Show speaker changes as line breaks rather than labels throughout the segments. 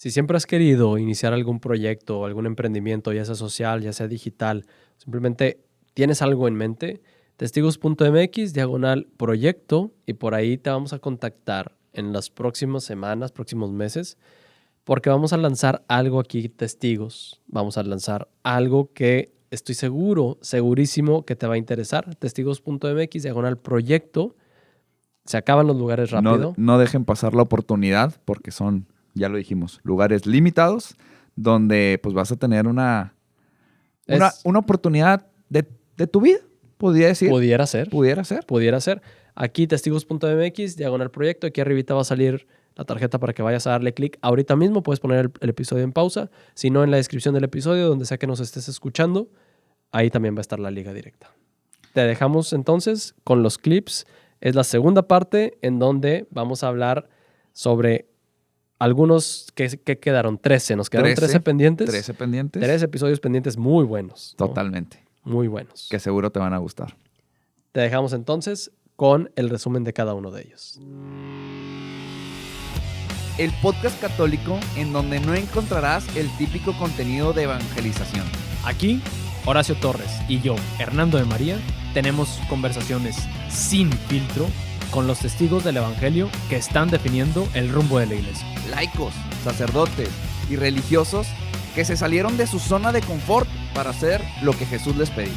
Si siempre has querido iniciar algún proyecto, algún emprendimiento, ya sea social, ya sea digital, simplemente tienes algo en mente, testigos.mx/proyecto y por ahí te vamos a contactar en las próximas semanas, próximos meses, porque vamos a lanzar algo aquí, Testigos. Vamos a lanzar algo que estoy segurísimo que te va a interesar. Testigos.mx/proyecto. Se acaban los lugares rápido.
No dejen pasar la oportunidad porque son, ya lo dijimos, lugares limitados donde pues vas a tener una oportunidad de tu vida, podría decir.
Pudiera ser.
Pudiera ser.
Pudiera ser. Aquí testigos.mx/proyecto. Aquí arribita va a salir la tarjeta para que vayas a darle clic. Ahorita mismo puedes poner el episodio en pausa. Si no, en la descripción del episodio, donde sea que nos estés escuchando, ahí también va a estar la liga directa. Te dejamos entonces con los clips. Es la segunda parte en donde vamos a hablar sobre algunos que quedaron 13. Nos quedaron 13 pendientes.
13 pendientes.
13 episodios pendientes muy buenos, ¿no?
Totalmente.
Muy buenos.
Que seguro te van a gustar.
Te dejamos entonces con el resumen de cada uno de ellos.
El podcast católico en donde no encontrarás el típico contenido de evangelización.
Aquí, Horacio Torres y yo, Hernando de María, tenemos conversaciones sin filtro con los testigos del evangelio que están definiendo el rumbo de la iglesia.
Laicos, sacerdotes y religiosos que se salieron de su zona de confort para hacer lo que Jesús les pedía.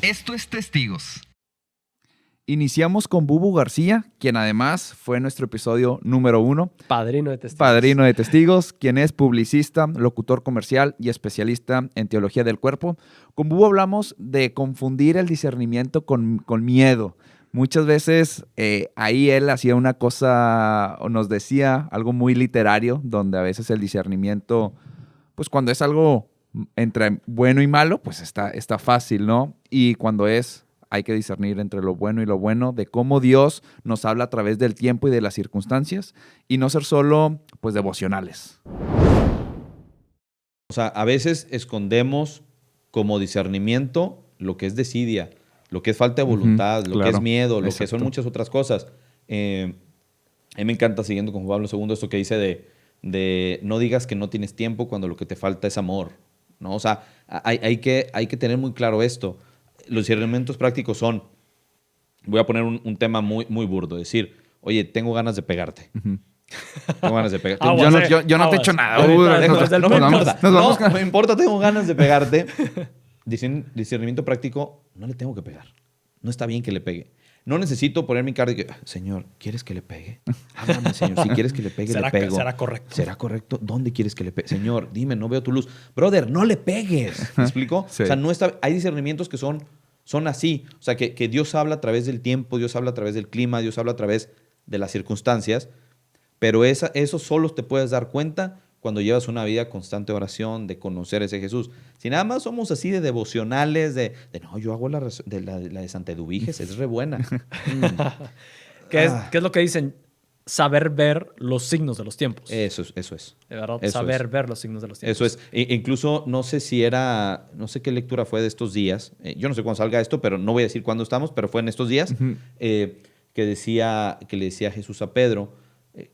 Esto es Testigos. Iniciamos con Bubu García, quien además fue nuestro episodio número 1.
Padrino de Testigos.
Padrino de Testigos, quien es publicista, locutor comercial y especialista en teología del cuerpo. Con Bubu hablamos de confundir el discernimiento con miedo. Muchas veces ahí él hacía una cosa o nos decía algo muy literario, donde a veces el discernimiento, pues cuando es algo entre bueno y malo, pues está fácil, ¿no? Y cuando hay que discernir entre lo bueno y lo bueno, de cómo Dios nos habla a través del tiempo y de las circunstancias, y no ser solo, pues, devocionales.
O sea, a veces escondemos como discernimiento lo que es desidia, lo que es falta de voluntad, lo que es miedo, lo que son muchas otras cosas. A mí me encanta, siguiendo con Juan Pablo II, esto que dice de no digas que no tienes tiempo cuando lo que te falta es amor, ¿no? O sea, hay que tener muy claro esto. Los discernimientos prácticos son, voy a poner un tema muy, muy burdo, decir, oye, tengo ganas de pegarte. Tengo ganas de pegarte.
Yo no te he hecho nada.
No me importa, tengo ganas de pegarte. Discernimiento práctico, no le tengo que pegar. No está bien que le pegue. No necesito poner mi cara y que, Señor, ¿quieres que le pegue? Háblame, Señor. Si quieres que le pegue, le pego.
¿Será correcto?
¿Será correcto? ¿Dónde quieres que le pegue? Señor, dime, no veo tu luz. Brother, no le pegues. ¿Me explico?
Sí.
O sea, hay discernimientos que son así. O sea, que Dios habla a través del tiempo, Dios habla a través del clima, Dios habla a través de las circunstancias. Pero eso solo te puedes dar cuenta cuando llevas una vida constante de oración, de conocer a ese Jesús. Si nada más somos así de devocionales, de no, yo hago la de Santa Eduviges, es re buena.
¿Qué es lo que dicen? Saber ver los signos de los tiempos.
Eso es.
De verdad,
Eso
saber
es.
ver los signos de los tiempos.
Eso es. Incluso no sé qué lectura fue de estos días. Yo no sé cuándo salga esto, pero no voy a decir cuándo estamos, pero fue en estos días que le decía Jesús a Pedro,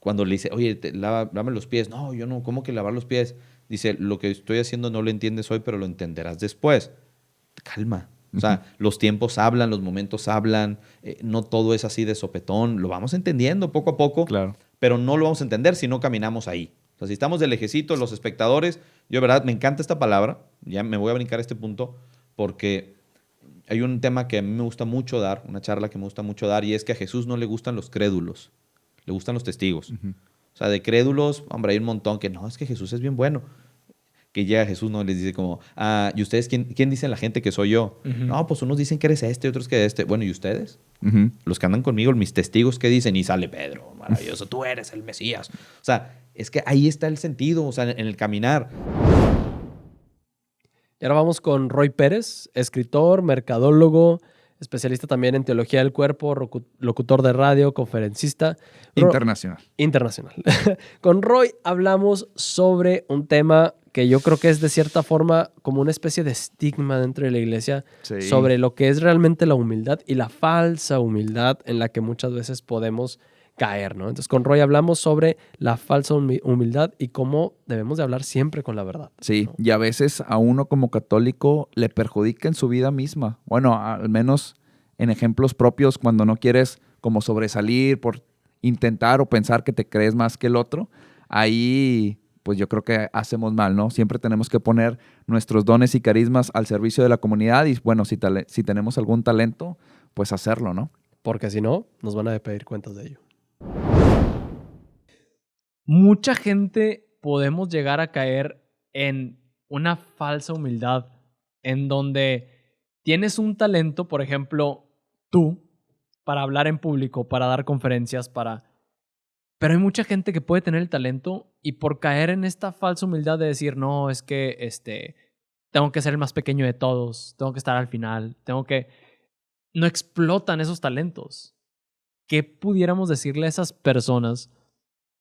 cuando le dice, oye, lávame los pies. No, yo no, ¿cómo que lavar los pies? Dice, lo que estoy haciendo no lo entiendes hoy, pero lo entenderás después. Calma. O sea, los tiempos hablan, los momentos hablan, no todo es así de sopetón. Lo vamos entendiendo poco a poco,
Claro.
pero no lo vamos a entender si no caminamos ahí. O sea, si estamos del lejecito, los espectadores, yo, verdad, me encanta esta palabra, ya me voy a brincar este punto, porque hay un tema que a mí me gusta mucho dar, una charla que me gusta mucho dar, y es que a Jesús no le gustan los crédulos. Le gustan los testigos. O sea, de crédulos, hombre, hay un montón que no, es que Jesús es bien bueno. Que llega Jesús, no les dice como, ¿y ustedes quién dicen la gente que soy yo? No, pues unos dicen que eres este, otros que este. Bueno, ¿y ustedes? Los que andan conmigo, mis testigos, ¿qué dicen? Y sale Pedro, maravilloso, tú eres el Mesías. O sea, es que ahí está el sentido, o sea, en el caminar.
Y ahora vamos con Roy Pérez, escritor, mercadólogo, especialista también en teología del cuerpo, locutor de radio, conferencista. Internacional. Con Roy hablamos sobre un tema que yo creo que es de cierta forma como una especie de estigma dentro de la iglesia, sobre lo que es realmente la humildad y la falsa humildad en la que muchas veces podemos caer, ¿no? Entonces con Roy hablamos sobre la falsa humildad y cómo debemos de hablar siempre con la verdad.
Sí,
¿no?
y a veces a uno como católico le perjudica en su vida misma. Bueno, al menos en ejemplos propios, cuando no quieres como sobresalir por intentar o pensar que te crees más que el otro, ahí pues yo creo que hacemos mal, ¿no? Siempre tenemos que poner nuestros dones y carismas al servicio de la comunidad y bueno, si tenemos algún talento, pues hacerlo, ¿no?
Porque si no, nos van a pedir cuentas de ello.
Mucha gente podemos llegar a caer en una falsa humildad en donde tienes un talento, por ejemplo, tú, para hablar en público, para dar conferencias, Pero hay mucha gente que puede tener el talento y por caer en esta falsa humildad de decir, no, es que tengo que ser el más pequeño de todos, tengo que estar al final, No explotan esos talentos. ¿Qué pudiéramos decirle a esas personas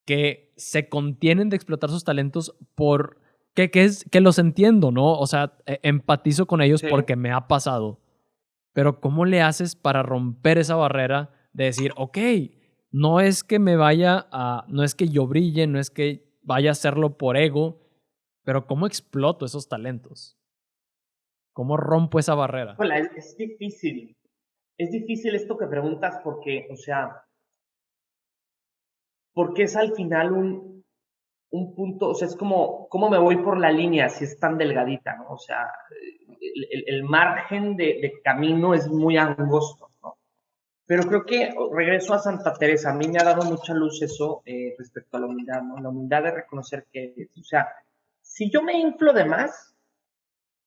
que se contienen de explotar sus talentos que los entiendo, ¿no? O sea, empatizo con ellos porque me ha pasado. Pero ¿cómo le haces para romper esa barrera de decir, ok, no es que no es que yo brille, no es que vaya a hacerlo por ego, pero ¿cómo exploto esos talentos? ¿Cómo rompo esa barrera?
Hola, es difícil. Es difícil esto que preguntas porque, o sea, porque es al final un punto, o sea, es como, ¿cómo me voy por la línea si es tan delgadita, ¿no? O sea, el margen de camino es muy angosto, ¿no? Pero creo que regreso a Santa Teresa. A mí me ha dado mucha luz eso respecto a la humildad, ¿no? La humildad de reconocer que, o sea, si yo me inflo de más,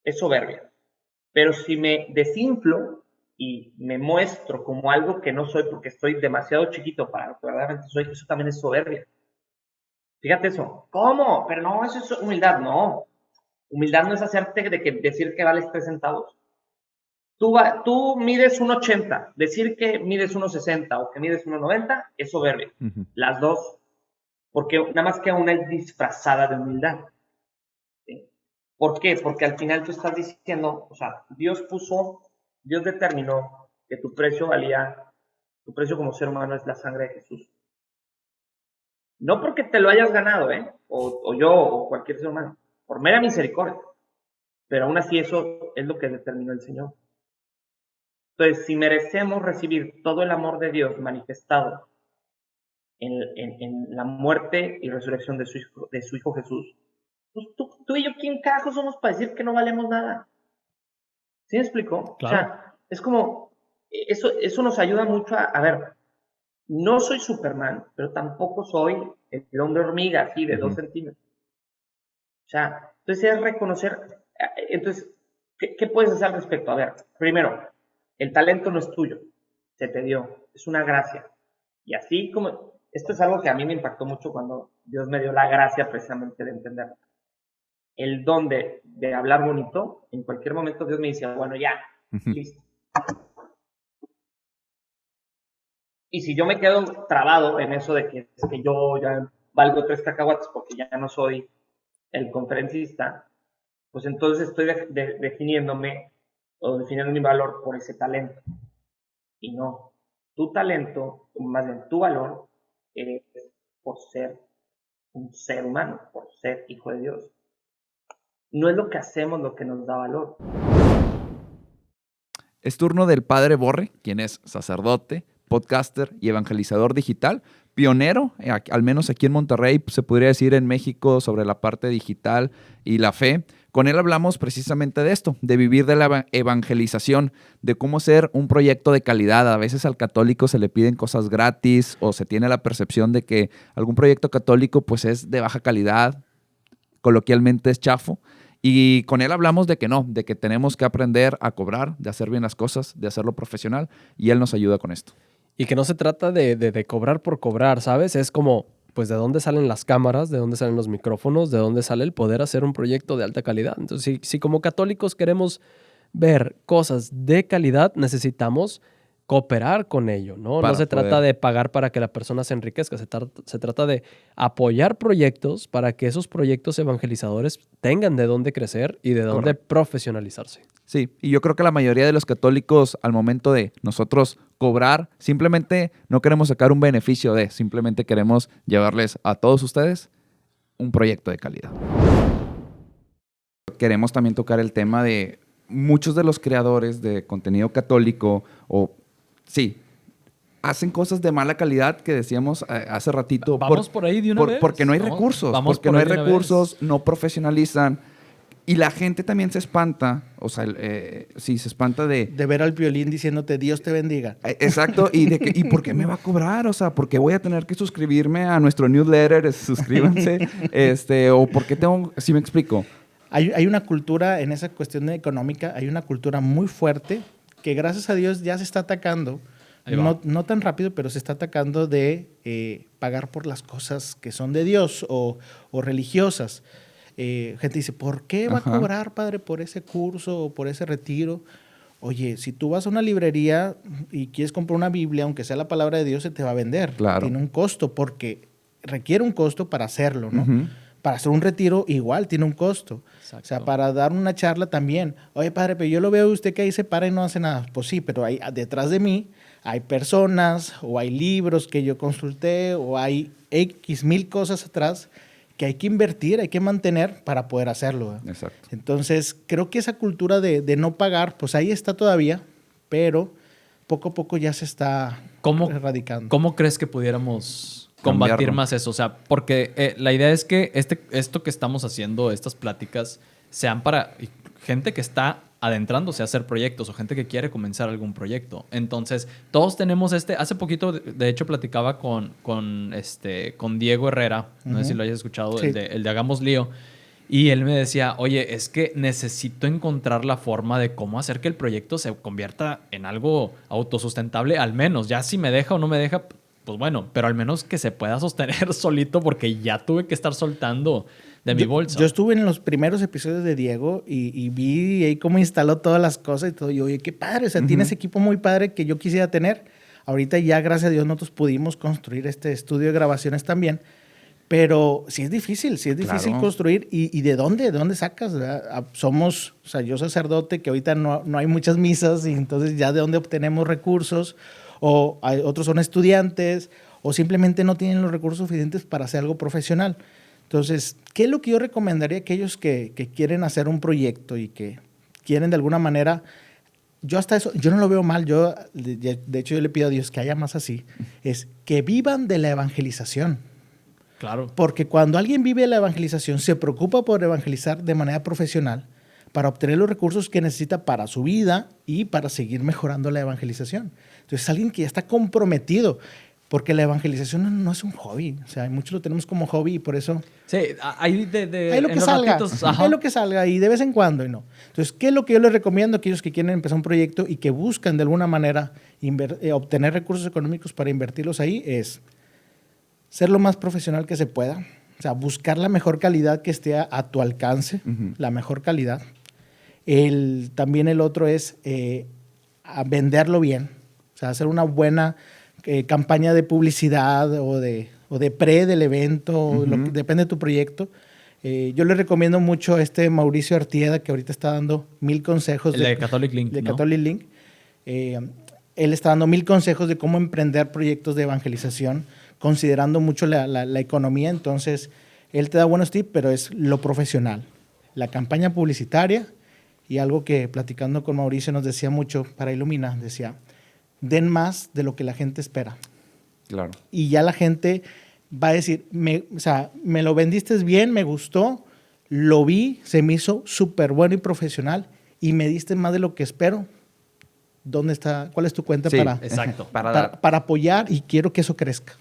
es soberbia. Pero si me desinflo y me muestro como algo que no soy porque estoy demasiado chiquito para lo que verdaderamente soy, eso también es soberbia. Fíjate eso. ¿Cómo? Pero no, eso es humildad. No. Humildad no es hacerte decir que vales 3 centavos. Tú mides 1.80. Decir que mides 1.60 o que mides 1.90 es soberbia.
Uh-huh.
Las dos. Porque nada más que una es disfrazada de humildad. ¿Sí? ¿Por qué? Porque al final tú estás diciendo, o sea, Dios determinó que tu precio como ser humano es la sangre de Jesús. No porque te lo hayas ganado, o yo, o cualquier ser humano, por mera misericordia. Pero aún así eso es lo que determinó el Señor. Entonces, si merecemos recibir todo el amor de Dios manifestado en la muerte y resurrección de su Hijo Jesús, pues tú y yo, ¿quién carajo somos para decir que no valemos nada? ¿Sí me explico?
Claro.
O sea, es como, eso nos ayuda mucho a ver, no soy Superman, pero tampoco soy el hombre hormiga, así de 2 centímetros. O sea, entonces es reconocer, entonces, ¿qué puedes hacer al respecto? A ver, primero, el talento no es tuyo, se te dio, es una gracia. Y así como, esto es algo que a mí me impactó mucho cuando Dios me dio la gracia precisamente de entenderlo. El don de hablar bonito, en cualquier momento Dios me dice, bueno, ya, listo. Y si yo me quedo trabado en eso de que yo ya valgo 3 cacahuates porque ya no soy el conferencista, pues entonces estoy definiéndome o definiendo mi valor por ese talento. Y no, tu talento, más bien tu valor, es por ser un ser humano, por ser hijo de Dios. No es lo que hacemos lo que nos da valor.
Es turno del Padre Borre, quien es sacerdote, podcaster y evangelizador digital, pionero, al menos aquí en Monterrey, se podría decir en México, sobre la parte digital y la fe. Con él hablamos precisamente de esto, de vivir de la evangelización, de cómo ser un proyecto de calidad. A veces al católico se le piden cosas gratis o se tiene la percepción de que algún proyecto católico pues es de baja calidad, coloquialmente es chafo. Y con él hablamos de que no, de que tenemos que aprender a cobrar, de hacer bien las cosas, de hacerlo profesional, y él nos ayuda con esto.
Y que no se trata de cobrar por cobrar, ¿sabes? Es como, pues, de dónde salen las cámaras, de dónde salen los micrófonos, de dónde sale el poder hacer un proyecto de alta calidad. Entonces, si como católicos queremos ver cosas de calidad, necesitamos cooperar con ello, ¿no?
Para
No se trata
poder.
de pagar para que la persona se enriquezca, se trata de apoyar proyectos para que esos proyectos evangelizadores tengan de dónde crecer y de dónde
Correcto.
profesionalizarse.
Sí, y yo creo que la mayoría de los católicos al momento de nosotros cobrar, simplemente no queremos sacar un beneficio simplemente queremos llevarles a todos ustedes un proyecto de calidad. Queremos también tocar el tema de muchos de los creadores de contenido católico hacen cosas de mala calidad que decíamos hace ratito.
Vamos por ahí de una vez.
Porque no hay
Vamos-
recursos,
vamos
porque
por
no hay
ahí de una
recursos, no profesionalizan. Y la gente también se espanta, o sea, sí, se espanta de...
De ver al violín diciéndote Dios te bendiga.
Exacto, ¿y por qué me va a cobrar? O sea, ¿por qué voy a tener que suscribirme a nuestro newsletter? Suscríbanse. O ¿por qué tengo...? ¿Sí me explico?
Hay una cultura en esa cuestión económica, hay una cultura muy fuerte que gracias a Dios ya se está atacando.
Ahí va.
No tan rápido, pero se está atacando de pagar por las cosas que son de Dios o religiosas. Gente dice, ¿por qué va
Ajá.
a cobrar, padre, por ese curso o por ese retiro? Oye, si tú vas a una librería y quieres comprar una Biblia, aunque sea la palabra de Dios, se te va a vender.
Claro.
Tiene un costo porque requiere un costo para hacerlo, ¿no?
Ujú.
Para hacer un retiro igual tiene un costo.
Exacto.
O sea, para dar una charla también. Oye, padre, pero yo lo veo usted que ahí se para y no hace nada. Pues sí, pero hay, detrás de mí hay personas o hay libros que yo consulté o hay X mil cosas atrás que hay que invertir, hay que mantener para poder hacerlo. ¿Eh?
Exacto.
Entonces, creo que esa cultura de no pagar, pues ahí está todavía, pero poco a poco ya se está
¿Cómo-
erradicando.
¿Cómo crees que pudiéramos combatir
Cambiarlo.
más eso? O sea, porque la idea es que esto que estamos haciendo, estas pláticas, sean para gente que está adentrándose a hacer proyectos o gente que quiere comenzar algún proyecto. Entonces, todos tenemos hace poquito, de hecho, platicaba con Diego Herrera, no sé si lo hayas escuchado,
Sí.
el de Hagamos Lío, y él me decía, oye, es que necesito encontrar la forma de cómo hacer que el proyecto se convierta en algo autosustentable, al menos. Ya si me deja o no me deja, pues bueno, pero al menos que se pueda sostener solito porque ya tuve que estar soltando de mi bolsa.
Yo estuve en los primeros episodios de Diego y vi ahí cómo instaló todas las cosas y todo. Y oye, qué padre, o sea, tienes equipo muy padre que yo quisiera tener. Ahorita ya, gracias a Dios, nosotros pudimos construir este estudio de grabaciones también. Pero sí es difícil
Claro.
construir. ¿Y de dónde? ¿De dónde sacas? ¿Verdad? Somos, o sea, yo sacerdote, que ahorita no hay muchas misas, y entonces ya de dónde obtenemos recursos, o otros son estudiantes, o simplemente no tienen los recursos suficientes para hacer algo profesional. Entonces, ¿qué es lo que yo recomendaría a aquellos que quieren hacer un proyecto y que quieren de alguna manera? Yo hasta eso, yo no lo veo mal. De hecho, yo le pido a Dios que haya más así. Es que vivan de la evangelización.
Claro.
Porque cuando alguien vive la evangelización, se preocupa por evangelizar de manera profesional para obtener los recursos que necesita para su vida y para seguir mejorando la evangelización. Entonces, es alguien que ya está comprometido, porque la evangelización no es un hobby. O sea, muchos lo tenemos como hobby y por eso
Sí, hay
hay lo
en
que
los
salga.
ratitos, ajá.
Hay lo que salga y de vez en cuando y no. Entonces, ¿qué es lo que yo les recomiendo a aquellos que quieren empezar un proyecto y que buscan de alguna manera obtener recursos económicos para invertirlos ahí? Es ser lo más profesional que se pueda. O sea, buscar la mejor calidad que esté a tu alcance, la mejor calidad. También el otro es a venderlo bien. O sea, hacer una buena campaña de publicidad o de pre del evento, depende de tu proyecto. Yo le recomiendo mucho a Mauricio Artieda, que ahorita está dando 1000 consejos.
El de Catholic Link,
De
¿no?
Catholic Link. Él está dando 1000 consejos de cómo emprender proyectos de evangelización, considerando mucho la economía. Entonces, él te da buenos tips, pero es lo profesional. La campaña publicitaria y algo que platicando con Mauricio nos decía mucho para Ilumina, decía, den más de lo que la gente espera.
Claro.
Y ya la gente va a decir, o sea, me lo vendiste bien, me gustó, lo vi, se me hizo súper bueno y profesional y me diste más de lo que espero. ¿Dónde está? ¿Cuál es tu cuenta
Sí,
para
Exacto.
Para dar.
para apoyar? Y quiero que eso crezca.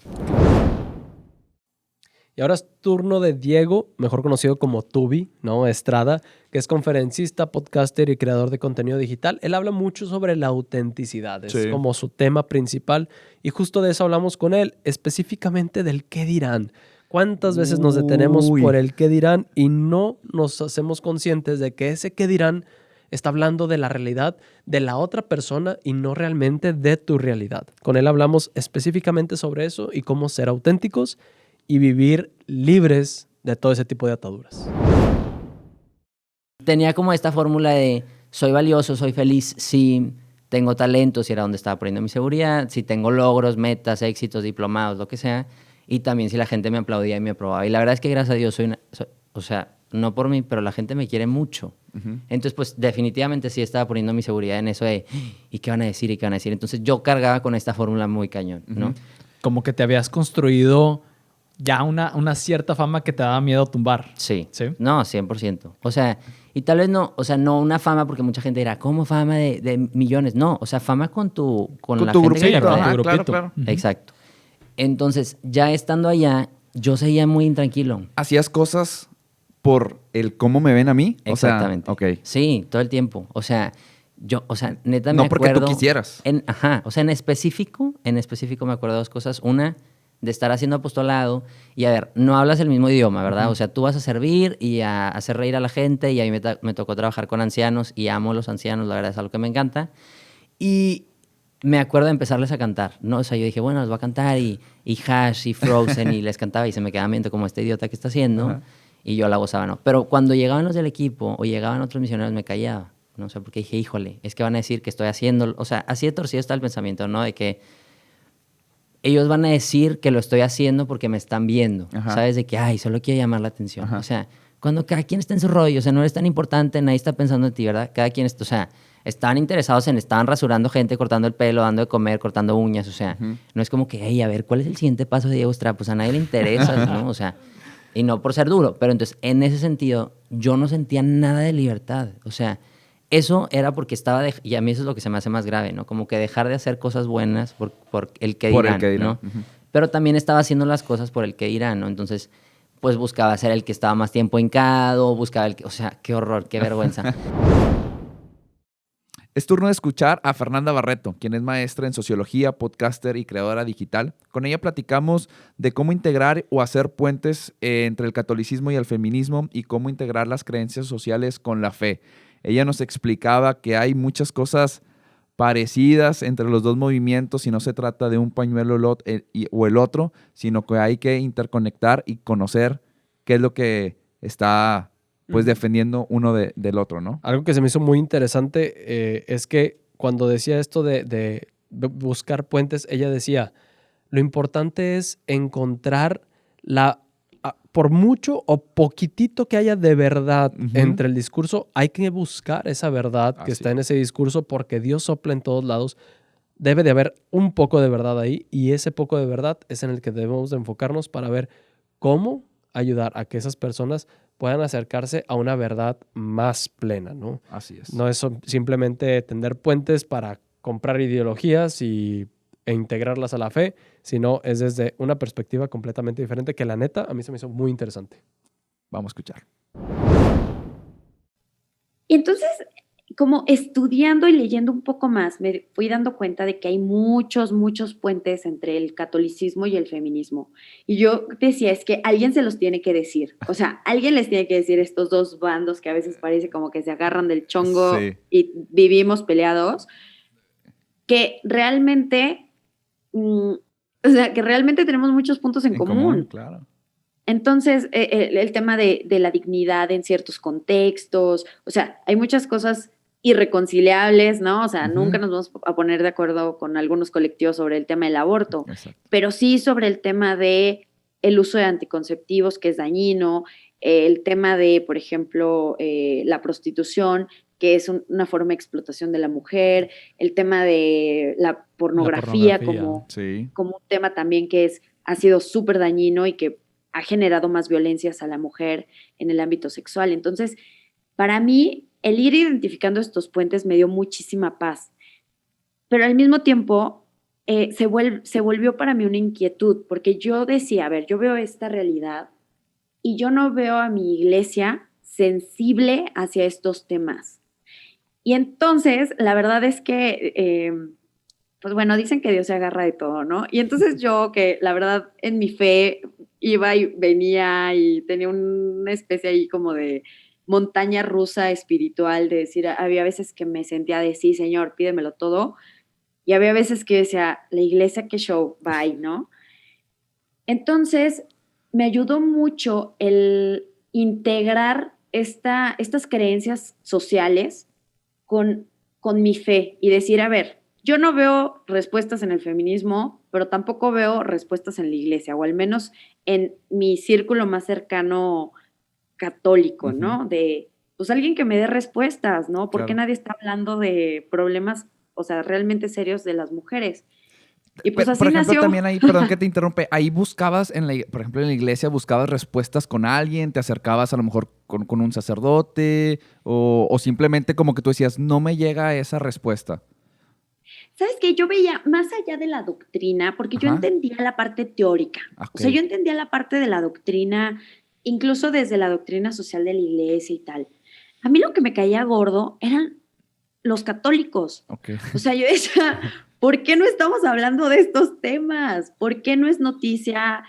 Y ahora es turno de Diego, mejor conocido como Tubi, ¿no? Estrada, que es conferencista, podcaster y creador de contenido digital. Él habla mucho sobre la autenticidad, es
Sí.
como su tema principal. Y justo de eso hablamos con él, específicamente del qué dirán. ¿Cuántas veces nos detenemos
Uy.
por el qué dirán y no nos hacemos conscientes de que ese qué dirán está hablando de la realidad de la otra persona y no realmente de tu realidad. Con él hablamos específicamente sobre eso y cómo ser auténticos y vivir libres de todo ese tipo de ataduras.
Tenía como esta fórmula de soy valioso, soy feliz si tengo talento, si era donde estaba poniendo mi seguridad, si tengo logros, metas, éxitos, diplomados, lo que sea, y también si la gente me aplaudía y me aprobaba. Y la verdad es que gracias a Dios o sea, no por mí, pero la gente me quiere mucho. Entonces, pues definitivamente sí estaba poniendo mi seguridad en eso de ¿y qué van a decir? ¿Y qué van a decir? Entonces yo cargaba con esta fórmula muy cañón, ¿no?
Como que te habías construido ya una cierta fama que te daba miedo tumbar.
Sí.
¿Sí?
No, 100%. O sea, y tal vez no, o sea, no una fama porque mucha gente dirá, ¿cómo fama de millones? No, o sea, fama con la
tu
gente que te
grupito,
rodea.
ajá,
tu
claro,
grupito.
claro.
Exacto. Entonces, ya estando allá, yo seguía muy intranquilo.
¿Hacías cosas por el cómo me ven a mí?
Exactamente.
O sea, ok.
Sí, todo el tiempo. O sea, neta
No
me
porque tú
acuerdo...
quisieras.
O sea, en específico me acuerdo de dos cosas. Una, de estar haciendo apostolado y, a ver, no hablas el mismo idioma, ¿verdad? O sea, tú vas a servir y a hacer reír a la gente y a mí me tocó trabajar con ancianos y amo a los ancianos, la verdad es algo que me encanta. Y me acuerdo de empezarles a cantar, ¿no? O sea, yo dije, bueno, les voy a cantar y Hash y Frozen y les cantaba y se me quedaban viendo como este idiota que está haciendo.
Ajá.
Y yo la gozaba, ¿no? Pero cuando llegaban los del equipo o llegaban otros misioneros me callaba, ¿no? O sea, porque dije, híjole, es que van a decir que estoy haciendo... O sea, así de torcido está el pensamiento, ¿no? De que ellos van a decir que lo estoy haciendo porque me están viendo,
Ajá.
¿sabes? De que, ay, solo quiero llamar la atención.
Ajá.
O sea, cuando cada quien está en su rollo, o sea, no eres tan importante, nadie está pensando en ti, ¿verdad? Cada quien, o sea, estaban interesados estaban rasurando gente, cortando el pelo, dando de comer, cortando uñas, o sea, no es como que, hey, a ver, ¿cuál es el siguiente paso de Diego Estrada? Pues a nadie le interesa, ¿no? O sea, y no por ser duro, pero entonces, en ese sentido, yo no sentía nada de libertad, o sea, eso era porque y a mí eso es lo que se me hace más grave, ¿no? Como que dejar de hacer cosas buenas por el que dirán,
Por el que dirán.
¿no? Pero también estaba haciendo las cosas por el que dirán, ¿no? Entonces, pues buscaba ser el que estaba más tiempo hincado, buscaba el que... O sea, qué horror, qué vergüenza.
Es turno de escuchar a Fernanda Barreto, quien es maestra en sociología, podcaster y creadora digital. Con ella platicamos de cómo integrar o hacer puentes entre el catolicismo y el feminismo y cómo integrar las creencias sociales con la fe. Ella nos explicaba que hay muchas cosas parecidas entre los dos movimientos y no se trata de un pañuelo o el otro, sino que hay que interconectar y conocer qué es lo que está pues defendiendo uno del otro, ¿no?
Algo que se me hizo muy interesante es que cuando decía esto de buscar puentes, ella decía, lo importante es encontrar por mucho o poquitito que haya de verdad entre el discurso, hay que buscar esa verdad que está en ese discurso porque Dios sopla en todos lados. Debe de haber un poco de verdad ahí y ese poco de verdad es en el que debemos de enfocarnos para ver cómo ayudar a que esas personas puedan acercarse a una verdad más plena, ¿no?
Así es.
No es simplemente tender puentes para comprar ideologías e integrarlas a la fe, sino es desde una perspectiva completamente diferente que la neta a mí se me hizo muy interesante.
Vamos a escuchar.
Y entonces, como estudiando y leyendo un poco más, me fui dando cuenta de que hay muchos puentes entre el catolicismo y el feminismo. Y yo decía, es que alguien se los tiene que decir. O sea, alguien les tiene que decir a estos dos bandos que a veces parece como que se agarran del chongo y vivimos peleados, que realmente, o sea, que realmente tenemos muchos puntos en común.
Claro.
Entonces, el tema de la dignidad en ciertos contextos, o sea, hay muchas cosas irreconciliables, ¿no? O sea, nunca nos vamos a poner de acuerdo con algunos colectivos sobre el tema del aborto, pero sí sobre el tema de el uso de anticonceptivos, que es dañino, el tema de, por ejemplo, la prostitución, que es una forma de explotación de la mujer, el tema de la pornografía. Como un tema también que ha sido súper dañino y que ha generado más violencias a la mujer en el ámbito sexual. Entonces, para mí, el ir identificando estos puentes me dio muchísima paz. Pero al mismo tiempo, se volvió para mí una inquietud, porque yo decía, a ver, yo veo esta realidad y yo no veo a mi iglesia sensible hacia estos temas. Y entonces, la verdad es que, pues bueno, dicen que Dios se agarra de todo, ¿no? Y entonces yo, que la verdad en mi fe iba y venía y tenía una especie ahí como de montaña rusa espiritual de decir, había veces que me sentía de sí, Señor, pídemelo todo. Y había veces que decía, la iglesia, qué show, bye, ¿no? Entonces, me ayudó mucho el integrar estas creencias sociales con mi fe y decir, a ver, yo no veo respuestas en el feminismo, pero tampoco veo respuestas en la iglesia, o al menos en mi círculo más cercano católico, ¿no? De, pues alguien que me dé respuestas, ¿no? ¿Por qué nadie está hablando de problemas, o sea, realmente serios de las mujeres? Y pues así
por ejemplo,
nació.
también ahí, perdón que te interrumpe, ahí buscabas, por ejemplo, en la iglesia, buscabas respuestas con alguien, te acercabas a lo mejor con un sacerdote, o simplemente como que tú decías, no me llega esa respuesta.
¿Sabes qué? Yo veía más allá de la doctrina, porque yo
Ajá.
entendía la parte teórica.
Ok.
O sea, yo entendía la parte de la doctrina, incluso desde la doctrina social de la iglesia y tal. A mí lo que me caía gordo eran los católicos.
Ok.
O sea, yo decía, ¿por qué no estamos hablando de estos temas? ¿Por qué no es noticia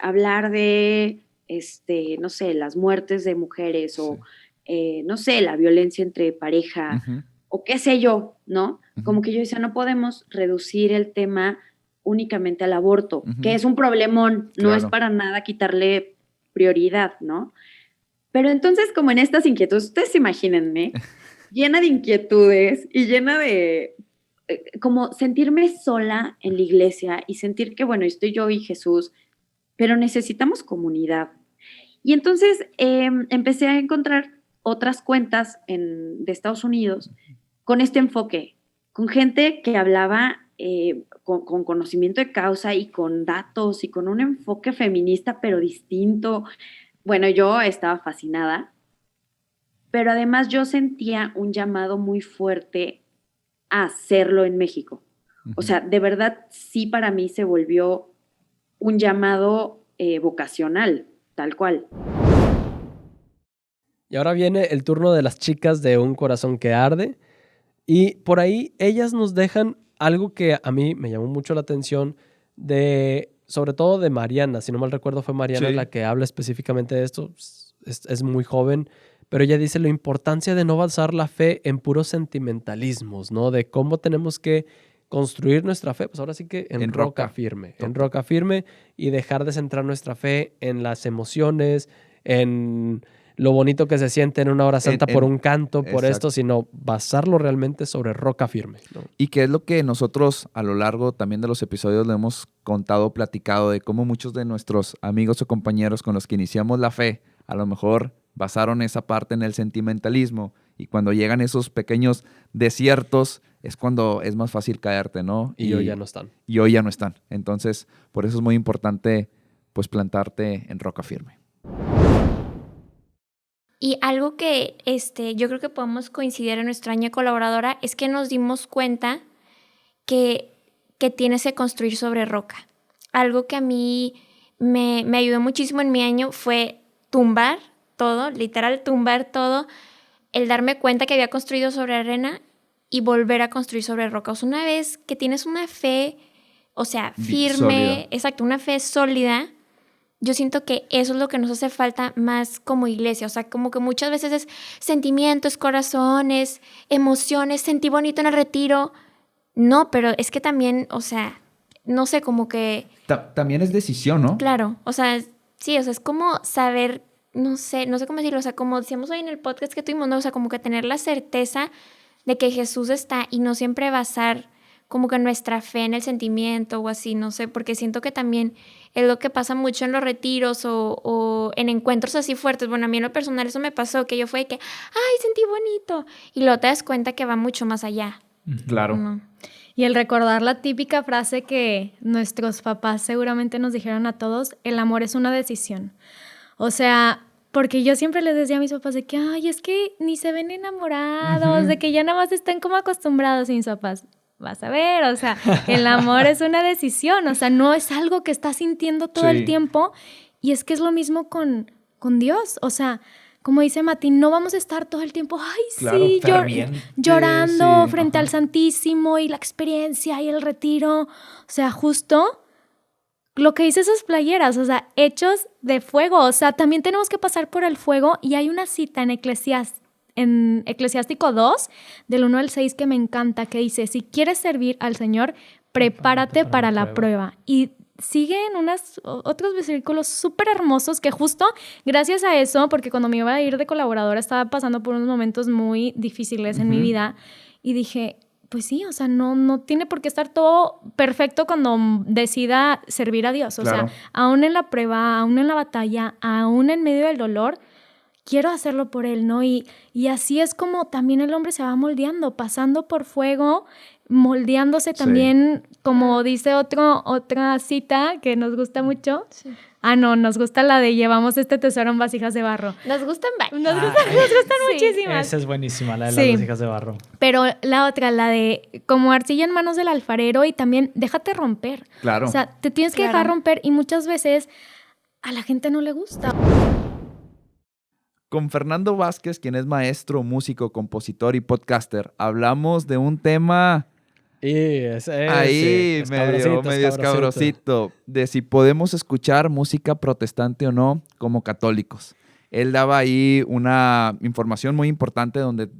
hablar de, no sé, las muertes de mujeres o, no sé, la violencia entre pareja
Ujú.
o qué sé yo, ¿no?
Ujú.
Como que yo decía, no podemos reducir el tema únicamente al aborto,
Ujú.
que es un problemón, no es
Claro.
para nada quitarle prioridad, ¿no? Pero entonces, como en estas inquietudes, ustedes imagínense, llena de inquietudes y llena de como sentirme sola en la iglesia y sentir que, bueno, estoy yo y Jesús, pero necesitamos comunidad. Y entonces empecé a encontrar otras cuentas de Estados Unidos con este enfoque, con gente que hablaba con conocimiento de causa y con datos y con un enfoque feminista, pero distinto. Bueno, yo estaba fascinada, pero además yo sentía un llamado muy fuerte a hacerlo en México. O sea, de verdad, sí para mí se volvió un llamado vocacional, tal cual.
Y ahora viene el turno de las chicas de Un Corazón que Arde. Y por ahí ellas nos dejan algo que a mí me llamó mucho la atención, sobre todo de Mariana. Si no mal recuerdo, fue Mariana
Sí.
la que habla específicamente de esto. Es muy joven, pero ella dice la importancia de no basar la fe en puros sentimentalismos, ¿no? De cómo tenemos que construir nuestra fe, pues ahora sí que en roca firme, en roca firme, y dejar de centrar nuestra fe en las emociones, en lo bonito que se siente en una hora santa por un canto, por
exacto.
esto, sino basarlo realmente sobre roca firme, ¿no?
Y que es lo que nosotros a lo largo también de los episodios le hemos contado, platicado, de cómo muchos de nuestros amigos o compañeros con los que iniciamos la fe, a lo mejor basaron esa parte en el sentimentalismo, y cuando llegan esos pequeños desiertos es cuando es más fácil caerte, ¿no?
Y hoy ya no están.
Y hoy ya no están. Entonces, por eso es muy importante pues plantarte en roca firme.
Y algo que yo creo que podemos coincidir en nuestra año colaboradora es que nos dimos cuenta que tienes que construir sobre roca. Algo que a mí me ayudó muchísimo en mi año fue tumbar todo, literal tumbar todo, el darme cuenta que había construido sobre arena y volver a construir sobre roca. O sea, una vez que tienes una fe, o sea, firme,
sólida.
exacto, una fe sólida, yo siento que eso es lo que nos hace falta más como iglesia. O sea, como que muchas veces es sentimientos, corazones, emociones, sentí bonito en el retiro. No, pero es que también, o sea, no sé, como que...
También es decisión, ¿no?
Claro, o sea, sí, o sea, es como saber, no sé cómo decirlo, o sea, como decíamos hoy en el podcast que tuvimos, ¿no? O sea, como que tener la certeza de que Jesús está y no siempre basar como que nuestra fe en el sentimiento o así, no sé, porque siento que también es lo que pasa mucho en los retiros o en encuentros así fuertes. Bueno, a mí en lo personal eso me pasó, que yo fue que, ay, sentí bonito, y luego te das cuenta que va mucho más allá.
Claro.
¿No?
Y el recordar la típica frase que nuestros papás seguramente nos dijeron a todos, el amor es una decisión. O sea, porque yo siempre les decía a mis papás de que, ay, es que ni se ven enamorados, de que ya nada más están como acostumbrados, y mis papás, vas a ver, o sea, el amor es una decisión, o sea, no es algo que estás sintiendo todo el tiempo, y es que es lo mismo con Dios, o sea, como dice Mati, no vamos a estar todo el tiempo, ay,
Claro,
sí,
ferviente,
llorando
sí,
frente
ajá.
al Santísimo y la experiencia y el retiro, o sea, justo lo que dice esas playeras, o sea, hechos de fuego, o sea, también tenemos que pasar por el fuego y hay una cita en Eclesiástico 2, del 1 al 6, que me encanta, que dice, si quieres servir al Señor, prepárate para la prueba. Y siguen otros versículos súper hermosos que justo gracias a eso, porque cuando me iba a ir de colaboradora estaba pasando por unos momentos muy difíciles en mi vida y dije, pues sí, o sea, no tiene por qué estar todo perfecto cuando decida servir a Dios. O sea, aún en la prueba, aún en la batalla, aún en medio del dolor, quiero hacerlo por Él, ¿no? Y así es como también el hombre se va moldeando, pasando por fuego, moldeándose también, como dice otra cita que nos gusta mucho. Sí. No, nos gusta la de llevamos este tesoro en vasijas de barro.
Nos gustan varias.
Nos gustan muchísimas.
Esa es buenísima, la de las vasijas de barro.
Pero la otra, la de como arcilla en manos del alfarero y también déjate romper.
Claro.
O sea, te tienes que dejar romper y muchas veces a la gente no le gusta.
Con Fernando Vázquez, quien es maestro, músico, compositor y podcaster, hablamos de un tema ahí medio escabrosito, de si podemos escuchar música protestante o no como católicos. Él daba ahí una información muy importante donde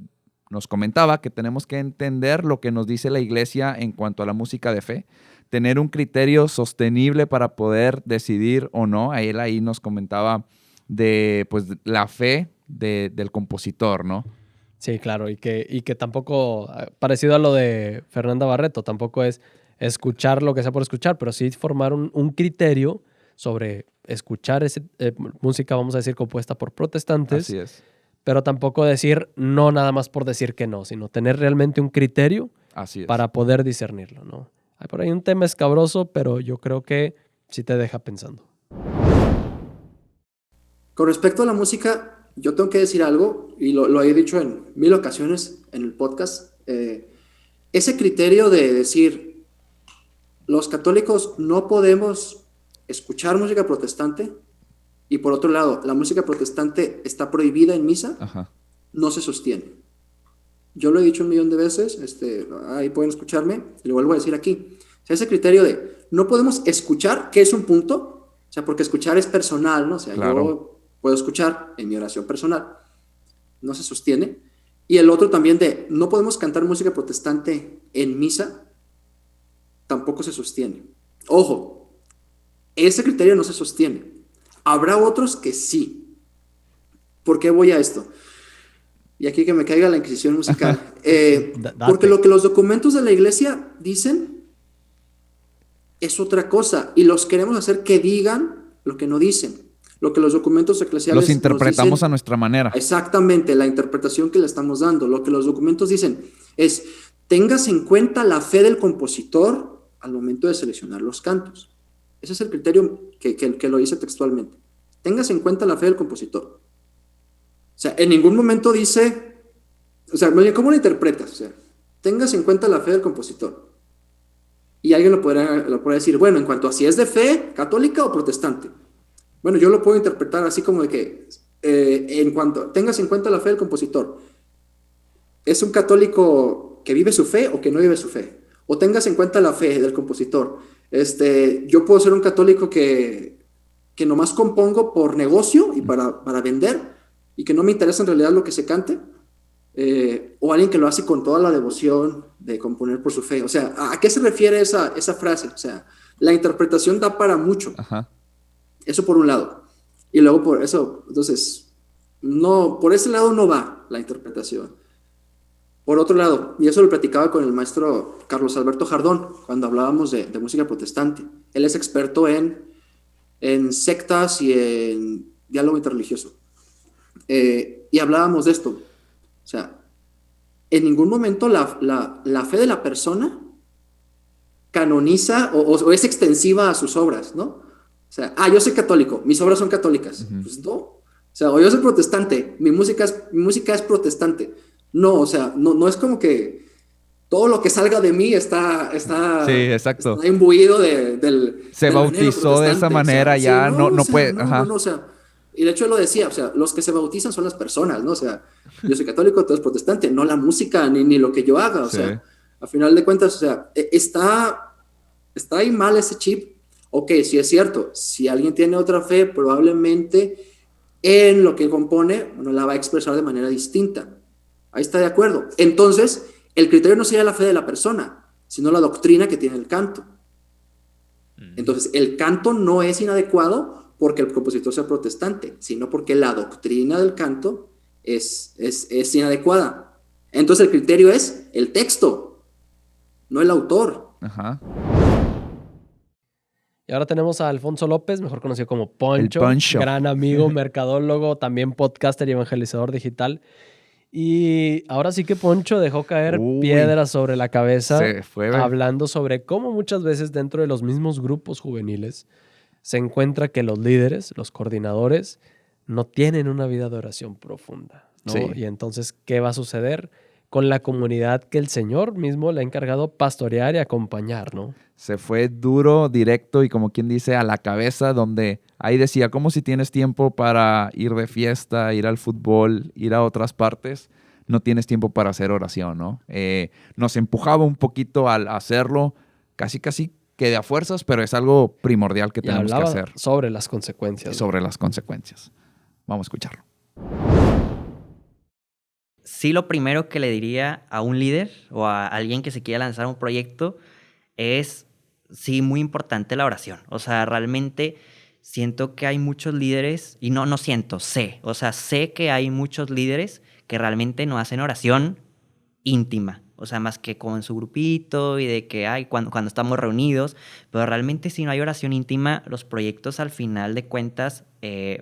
nos comentaba que tenemos que entender lo que nos dice la iglesia en cuanto a la música de fe, tener un criterio sostenible para poder decidir o no. Él ahí nos comentaba de pues la fe del compositor, ¿no?
Sí, claro, y que tampoco, parecido a lo de Fernanda Barreto, tampoco es escuchar lo que sea por escuchar, pero sí formar un criterio sobre escuchar música, vamos a decir, compuesta por protestantes.
Así es.
Pero tampoco decir no nada más por decir que no, sino tener realmente un criterio para poder discernirlo, ¿no? Hay por ahí un tema escabroso, pero yo creo que sí te deja pensando.
Con respecto a la música, yo tengo que decir algo, y lo he dicho en 1000 ocasiones en el podcast. Ese criterio de decir, los católicos no podemos escuchar música protestante, y por otro lado, la música protestante está prohibida en misa, no se sostiene. Yo lo he dicho 1,000,000 de veces, ahí pueden escucharme, y lo vuelvo a decir aquí. O sea, ese criterio de no podemos escuchar, que es un punto, o sea, porque escuchar es personal, ¿no? O sea, yo puedo escuchar en mi oración personal, no se sostiene. Y el otro también de no podemos cantar música protestante en misa, tampoco se sostiene. Ojo, ese criterio no se sostiene. Habrá otros que sí. ¿Por qué voy a esto? Y aquí que me caiga la Inquisición musical. Porque lo que los documentos de la iglesia dicen es otra cosa, y los queremos hacer que digan lo que no dicen. Lo que los documentos eclesiales
los interpretamos dicen, a nuestra manera.
Exactamente, la interpretación que le estamos dando. Lo que los documentos dicen es, tengas en cuenta la fe del compositor al momento de seleccionar los cantos. Ese es el criterio que lo dice textualmente. Tengas en cuenta la fe del compositor. O sea, en ningún momento dice, o sea, ¿cómo lo interpretas? O sea, tengas en cuenta la fe del compositor. Y alguien lo podrá decir, bueno, en cuanto a si es de fe católica o protestante. Bueno, yo lo puedo interpretar así como de que, en cuanto tengas en cuenta la fe del compositor, ¿es un católico que vive su fe o que no vive su fe? O tengas en cuenta la fe del compositor. Yo puedo ser un católico que nomás compongo por negocio y para vender, y que no me interesa en realidad lo que se cante, o alguien que lo hace con toda la devoción de componer por su fe. O sea, ¿a qué se refiere esa frase? O sea, la interpretación da para mucho.
Ajá.
Eso por un lado. Y luego por eso, entonces, no, por ese lado no va la interpretación. Por otro lado, y eso lo platicaba con el maestro Carlos Alberto Jardón, cuando hablábamos de música protestante. Él es experto en sectas y en diálogo interreligioso. Y hablábamos de esto. O sea, en ningún momento la fe de la persona canoniza o es extensiva a sus obras, ¿no? O sea, yo soy católico, mis obras son católicas. Pues no. O sea, o yo soy protestante, mi música es protestante. No, o sea, no es como que todo lo que salga de mí está
sí, exacto.
Está imbuido del
se bautizó de esa manera, o sea, ya no puede.
No, o sea, y de hecho él lo decía, o sea, los que se bautizan son las personas, ¿no? O sea, yo soy católico, tú eres protestante, no la música ni lo que yo haga, o sea, a final de cuentas, o sea, está ahí mal ese chip. Ok, sí es cierto, si alguien tiene otra fe, probablemente en lo que compone, bueno, la va a expresar de manera distinta. Ahí está de acuerdo. Entonces, el criterio no sería la fe de la persona, sino la doctrina que tiene el canto. Entonces, el canto no es inadecuado porque el compositor sea protestante, sino porque la doctrina del canto es inadecuada. Entonces, el criterio es el texto, no el autor.
Ajá.
Y ahora tenemos a Alfonso López, mejor conocido como Poncho,
El Poncho.
gran amigo, mercadólogo, también podcaster y evangelizador digital. Y ahora sí que Poncho dejó caer
Uy.
piedras sobre la cabeza,
Se fue,
hablando sobre cómo muchas veces dentro de los mismos grupos juveniles se encuentra que los líderes, los coordinadores, no tienen una vida de oración profunda, ¿no?
Sí.
Y entonces, ¿qué va a suceder con la comunidad que el Señor mismo le ha encargado pastorear y acompañar, ¿no?
Se fue duro, directo y como quien dice a la cabeza, donde ahí decía, como si tienes tiempo para ir de fiesta, ir al fútbol, ir a otras partes, no tienes tiempo para hacer oración, ¿no? Nos empujaba un poquito al hacerlo, casi que de a fuerzas, pero es algo primordial que
Y
tenemos que
hablaba
hacer.
sobre las consecuencias.
Sobre las consecuencias. Vamos a escucharlo.
Sí, lo primero que le diría a un líder o a alguien que se quiera lanzar a un proyecto es, sí, muy importante la oración. O sea, realmente siento que hay muchos líderes, y no siento, sé. O sea, sé que hay muchos líderes que realmente no hacen oración íntima. O sea, más que con su grupito y de que hay cuando estamos reunidos. Pero realmente si no hay oración íntima, los proyectos al final de cuentas,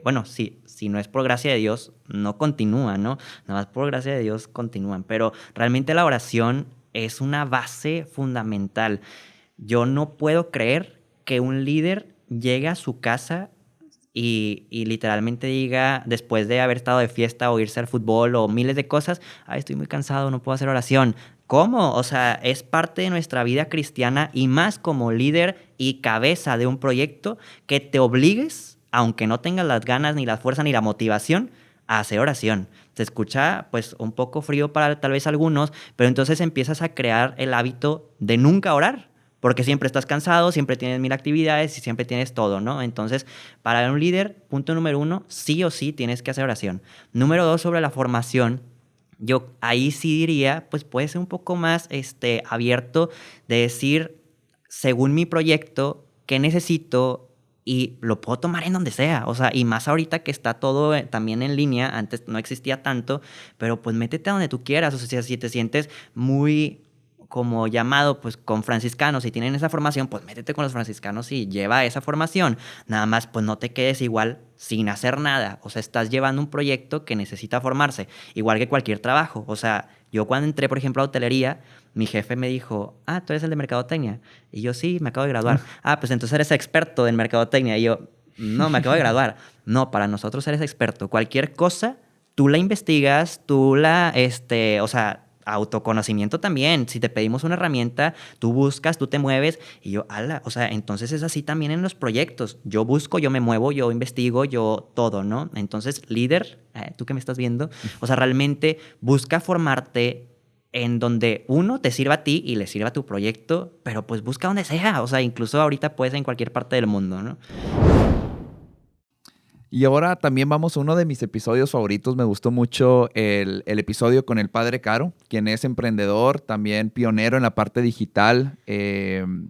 bueno, si no es por gracia de Dios, no continúan, ¿no? Nada más por gracia de Dios continúan. Pero realmente la oración es una base fundamental. Yo no puedo creer que un líder llegue a su casa y literalmente diga, después de haber estado de fiesta o irse al fútbol o miles de cosas, ay, estoy muy cansado, no puedo hacer oración. ¿Cómo? O sea, es parte de nuestra vida cristiana y más como líder y cabeza de un proyecto que te obligues, aunque no tengas las ganas, ni la fuerza, ni la motivación, a hacer oración. Se escucha pues un poco frío para tal vez algunos, pero entonces empiezas a crear el hábito de nunca orar. Porque siempre estás cansado, siempre tienes 1000 actividades y siempre tienes todo, ¿no? Entonces, para un líder, punto número 1, sí o sí tienes que hacer oración. Número 2, sobre la formación. Yo ahí sí diría, pues puede ser un poco más abierto de decir, según mi proyecto, qué necesito y lo puedo tomar en donde sea. O sea, y más ahorita que está todo también en línea, antes no existía tanto, pero pues métete a donde tú quieras. O sea, si te sientes muy como llamado pues con franciscanos y tienen esa formación, pues métete con los franciscanos y lleva esa formación. Nada más pues no te quedes igual sin hacer nada. O sea, estás llevando un proyecto que necesita formarse, igual que cualquier trabajo. O sea, yo cuando entré, por ejemplo, a hotelería, mi jefe me dijo, tú eres el de mercadotecnia. Y yo, sí, me acabo de graduar. Pues entonces eres experto en mercadotecnia. Y yo, no, me acabo de graduar. No, para nosotros eres experto. Cualquier cosa, tú la investigas, tú la, o sea, autoconocimiento también. Si te pedimos una herramienta, tú buscas, tú te mueves. Y yo, o sea, entonces es así también en los proyectos. Yo busco, yo me muevo, yo investigo, yo todo, ¿no? Entonces, líder, tú que me estás viendo, o sea, realmente busca formarte en donde uno te sirva a ti y le sirva a tu proyecto, pero pues busca donde sea. O sea, incluso ahorita puedes en cualquier parte del mundo, ¿no?
Y ahora también vamos a uno de mis episodios favoritos. Me gustó mucho el episodio con el Padre Caro, quien es emprendedor, también pionero en la parte digital.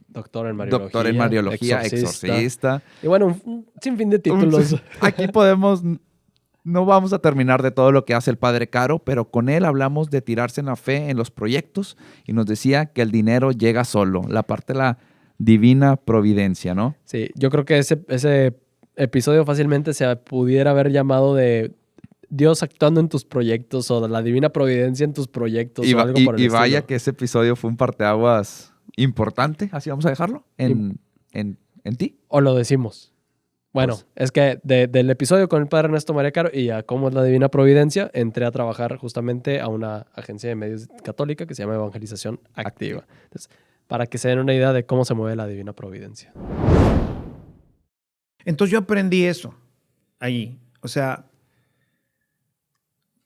Doctor en
Mariología, exorcista.
Y bueno, un sinfín de títulos.
Aquí no vamos a terminar de todo lo que hace el Padre Caro, pero con él hablamos de tirarse en la fe en los proyectos y nos decía que el dinero llega solo, la parte de la divina providencia, ¿no?
Sí, yo creo que ese episodio fácilmente se pudiera haber llamado de Dios actuando en tus proyectos o de la divina providencia en tus proyectos o algo por el estilo.
Vaya que ese episodio fue un parteaguas importante, así vamos a dejarlo, en ti.
O lo decimos. Bueno, pues, es que del episodio con el Padre Ernesto María Caro y a cómo es la divina providencia, entré a trabajar justamente a una agencia de medios católica que se llama Evangelización Activa. Entonces, para que se den una idea de cómo se mueve la divina providencia.
Entonces yo aprendí eso allí. O sea,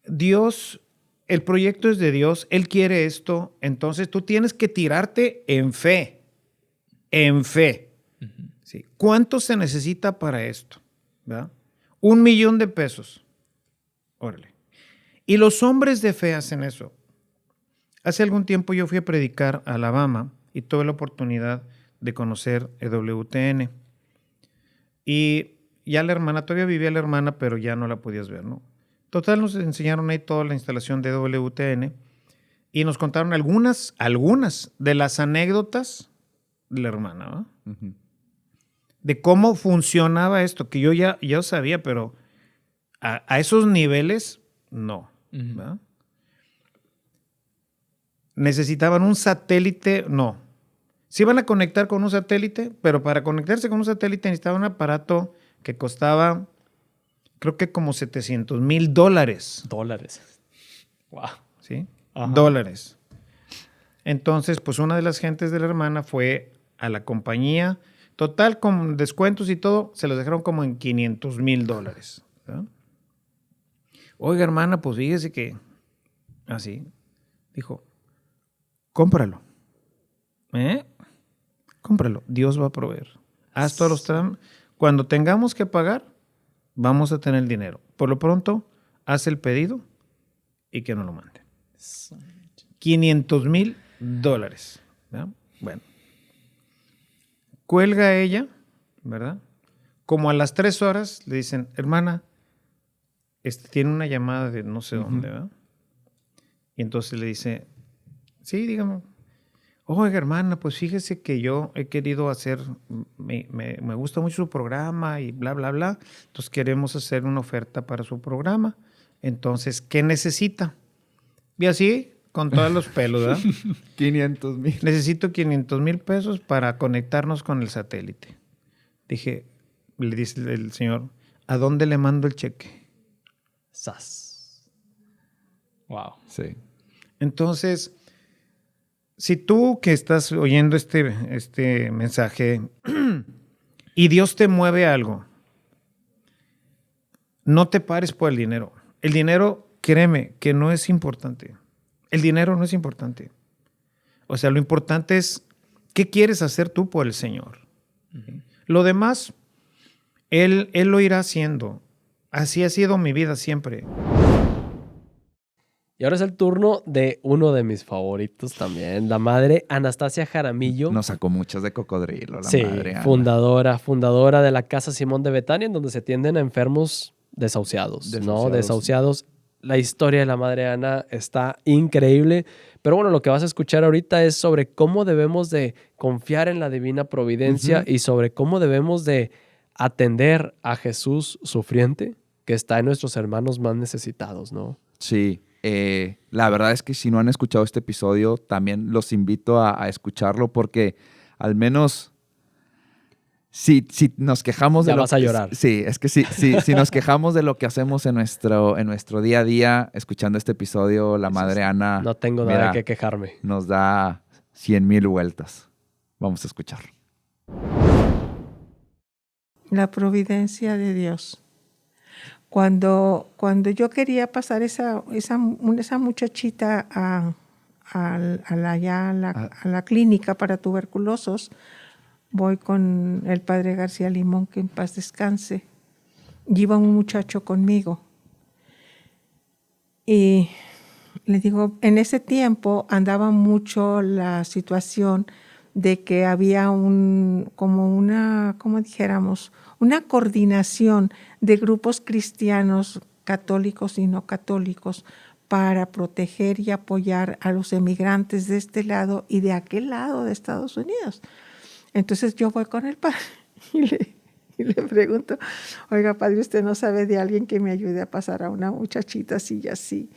Dios, el proyecto es de Dios, Él quiere esto, entonces tú tienes que tirarte en fe. En fe.
¿sí? ¿Cuánto se necesita para esto? ¿Verdad? 1 millón de pesos. Órale. Y los hombres de fe hacen eso. Hace algún tiempo yo fui a predicar a Alabama y tuve la oportunidad de conocer EWTN. Y ya la hermana, todavía vivía la hermana, pero ya no la podías ver, ¿no? Total, nos enseñaron ahí toda la instalación de EWTN y nos contaron algunas de las anécdotas de la hermana, ¿no?
Ujú.
De cómo funcionaba esto, que yo ya sabía, pero a esos niveles, no. ¿verdad? Necesitaban un satélite, no. Sí iban a conectar con un satélite, pero para conectarse con un satélite necesitaban un aparato que costaba, creo que como $700,000.
Dólares. Wow.
¿Sí?
Ajá.
Dólares. Entonces, pues una de las gentes de la hermana fue a la compañía. Total, con descuentos y todo, se los dejaron como en $500,000. ¿verdad? Oiga, hermana, pues fíjese que... Así. Dijo, cómpralo. Cómpralo. Dios va a proveer. Haz todos los trámites. Cuando tengamos que pagar, vamos a tener el dinero. Por lo pronto, haz el pedido y que nos lo manden. $500,000. ¿verdad? Bueno. Cuelga ella, ¿verdad? Como a las 3 horas le dicen, hermana, tiene una llamada de no sé dónde, ¿verdad? Y entonces le dice, sí, dígame. Oiga, hermana, pues fíjese que yo he querido hacer, me gusta mucho su programa y bla, bla, bla. Entonces queremos hacer una oferta para su programa. Entonces, ¿qué necesita? Y así, con todos los pelos, ¿verdad?
500,000.
Necesito $500,000 para conectarnos con el satélite. Le dice el señor, ¿a dónde le mando el cheque?
Sas. Wow.
Sí.
Entonces, si tú que estás oyendo este mensaje y Dios te mueve algo, no te pares por el dinero. El dinero, créeme, que no es importante. El dinero no es importante. O sea, lo importante es qué quieres hacer tú por el Señor. Lo demás, Él lo irá haciendo. Así ha sido mi vida siempre.
Y ahora es el turno de uno de mis favoritos también, la madre Anastasia Jaramillo.
Nos sacó muchas de cocodrilo, la
Sí,
madre Ana.
fundadora de la Casa Simón de Betania, en donde se atienden a enfermos desahuciados, ¿no? Desahuciados. La historia de la madre Ana está increíble. Pero bueno, lo que vas a escuchar ahorita es sobre cómo debemos de confiar en la divina providencia y sobre cómo debemos de atender a Jesús sufriente que está en nuestros hermanos más necesitados, ¿no?
Sí. La verdad es que si no han escuchado este episodio, también los invito a escucharlo porque al menos si nos quejamos de
ya vas a llorar.
Sí, es que si nos quejamos de lo que hacemos en nuestro día a día, escuchando este episodio, la madre Ana...
No tengo nada que quejarme.
Nos da 100,000 vueltas. Vamos a escuchar.
La providencia de Dios. Cuando yo quería pasar esa muchachita a la clínica para tuberculosos, voy con el padre García Limón, que en paz descanse. Lleva un muchacho conmigo. Y le digo, en ese tiempo andaba mucho la situación de que había una coordinación de grupos cristianos, católicos y no católicos, para proteger y apoyar a los emigrantes de este lado y de aquel lado de Estados Unidos. Entonces yo voy con el padre y le pregunto, oiga, padre, ¿usted no sabe de alguien que me ayude a pasar a una muchachita así y así?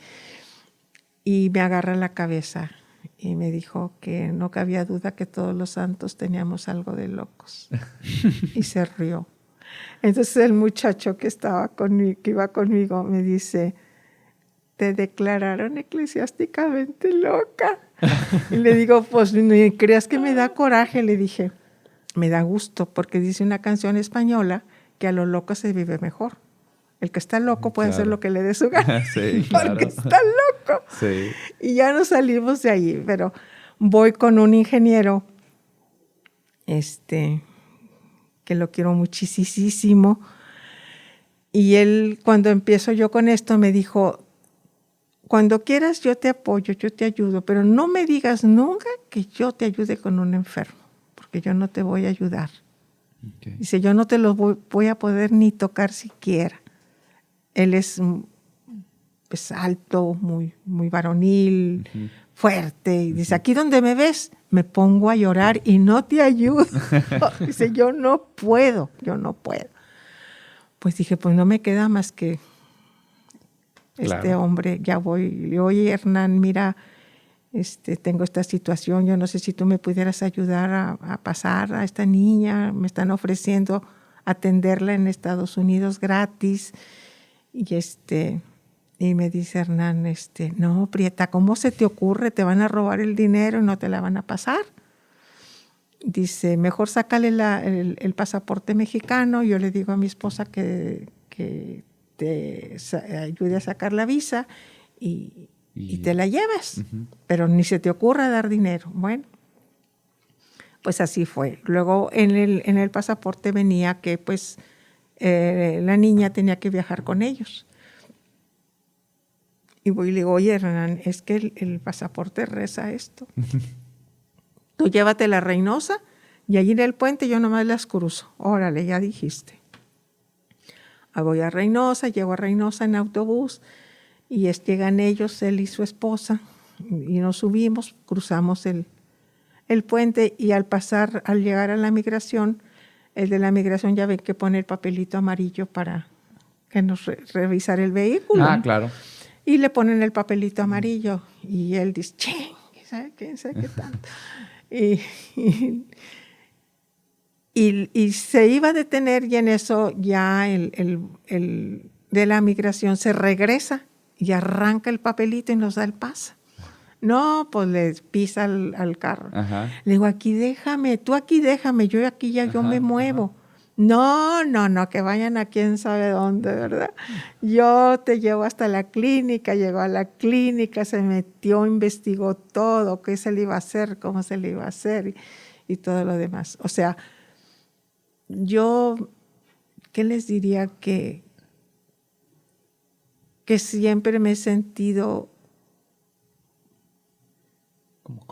Y me agarra la cabeza y me dijo que no cabía duda que todos los santos teníamos algo de locos. Y se rió. Entonces el muchacho que iba conmigo me dice, te declararon eclesiásticamente loca. Y le digo, pues ni creas que me da coraje. Le dije, me da gusto porque dice una canción española que a lo loco se vive mejor. El que está loco puede hacer lo que le dé su gana.
Sí, claro.
Porque está loco.
Sí.
Y ya nos salimos de ahí. Pero voy con un ingeniero que lo quiero muchísimo. Y él, cuando empiezo yo con esto, me dijo, cuando quieras yo te apoyo, yo te ayudo, pero no me digas nunca que yo te ayude con un enfermo, porque yo no te voy a ayudar. Okay. Dice, yo no te lo voy a poder ni tocar siquiera. Él es alto, muy varonil, fuerte. Y dice, aquí donde me ves, me pongo a llorar y no te ayudo. Dice, yo no puedo. Pues dije, pues no me queda más que este hombre, ya voy. Oye, Hernán, mira, tengo esta situación, yo no sé si tú me pudieras ayudar a pasar a esta niña, me están ofreciendo atenderla en Estados Unidos gratis. Y me dice Hernán, no, Prieta, ¿cómo se te ocurre? Te van a robar el dinero y no te la van a pasar. Dice, mejor sácale el pasaporte mexicano. Yo le digo a mi esposa que te ayude a sacar la visa y te la llevas. Pero ni se te ocurra dar dinero. Bueno, pues así fue. Luego en el pasaporte venía que pues la niña tenía que viajar con ellos. Y voy y le digo, oye, Hernán, es que el pasaporte reza esto. Tú llévate la Reynosa y allí en el puente yo nomás las cruzo. Órale, ya dijiste. Voy a Reynosa, llego a Reynosa en autobús y llegan ellos, él y su esposa, y nos subimos, cruzamos el puente y al llegar a la migración, el de la migración ya ve que pone el papelito amarillo para que nos revisar el vehículo.
Ah, claro.
Y le ponen el papelito amarillo y él dice, ¡ching! ¿Quién sabe qué tanto? Y se iba a detener y en eso ya el de la migración se regresa y arranca el papelito y nos da el pase. No, pues le pisa al carro. Ajá. Le digo, aquí déjame, yo aquí ya yo me muevo. Ajá. No, que vayan a quién sabe dónde, ¿verdad? Yo te llevo hasta la clínica, llegó a la clínica, se metió, investigó todo, qué se le iba a hacer, cómo se le iba a hacer y todo lo demás. O sea, yo, ¿qué les diría? Que siempre me he sentido,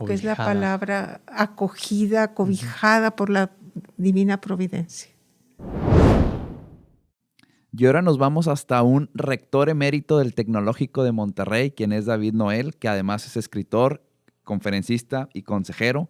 que es la palabra, acogida, cobijada por la divina providencia.
Y ahora nos vamos hasta un rector emérito del Tecnológico de Monterrey, quien es David Noel, que además es escritor, conferencista y consejero.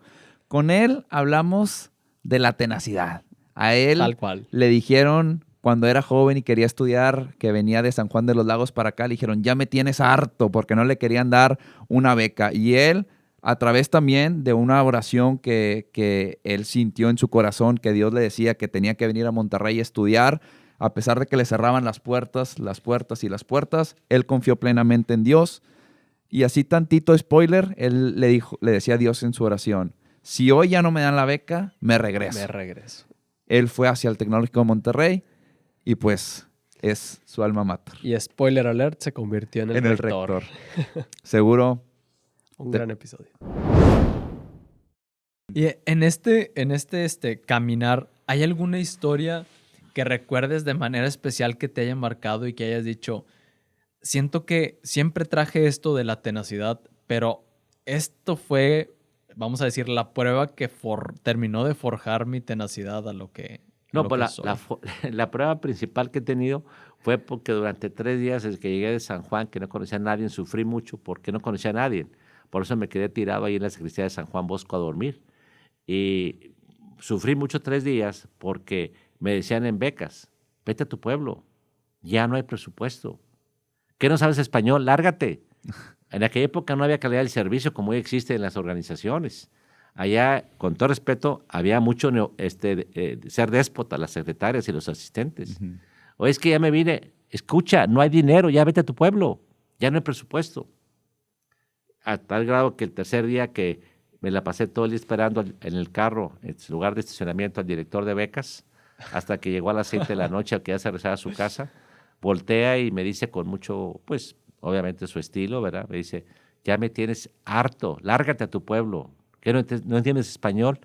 Con él hablamos de la tenacidad. A él
tal cual
le dijeron, cuando era joven y quería estudiar, que venía de San Juan de los Lagos para acá, le dijeron, ya me tienes harto, porque no le querían dar una beca. Y él, a través también de una oración que él sintió en su corazón, que Dios le decía que tenía que venir a Monterrey a estudiar, a pesar de que le cerraban las puertas, él confió plenamente en Dios. Y así tantito spoiler, él le decía a Dios en su oración, si hoy ya no me dan la beca, me regreso. Él fue hacia el Tecnológico de Monterrey y pues es su alma mater.
Y spoiler alert, se convirtió en el rector.
Seguro.
Un gran episodio.
Y en este caminar, ¿hay alguna historia que recuerdes de manera especial que te haya marcado y que hayas dicho, siento que siempre traje esto de la tenacidad, pero esto fue, vamos a decir, la prueba que terminó de forjar mi tenacidad a lo que
No, pues la prueba principal que he tenido fue porque durante 3 días desde que llegué de San Juan, que no conocía a nadie, sufrí mucho porque no conocía a nadie. Por eso me quedé tirado ahí en la sacristía de San Juan Bosco a dormir. Y sufrí mucho 3 días porque me decían en becas, vete a tu pueblo, ya no hay presupuesto. ¿Qué no sabes español? Lárgate. En aquella época no había calidad del servicio como hoy existe en las organizaciones. Allá, con todo respeto, había mucho ser déspota, las secretarias y los asistentes. Uh-huh. O es que ya me vine, escucha, no hay dinero, ya vete a tu pueblo, ya no hay presupuesto. A tal grado que el 3er día que me la pasé todo el día esperando en el carro, en su lugar de estacionamiento, al director de becas, hasta que llegó a las 7 de la noche, al que ya se regresaba a su casa, voltea y me dice con mucho, pues, obviamente su estilo, ¿verdad? Me dice, ya me tienes harto, lárgate a tu pueblo. ¿Qué no entiendes español?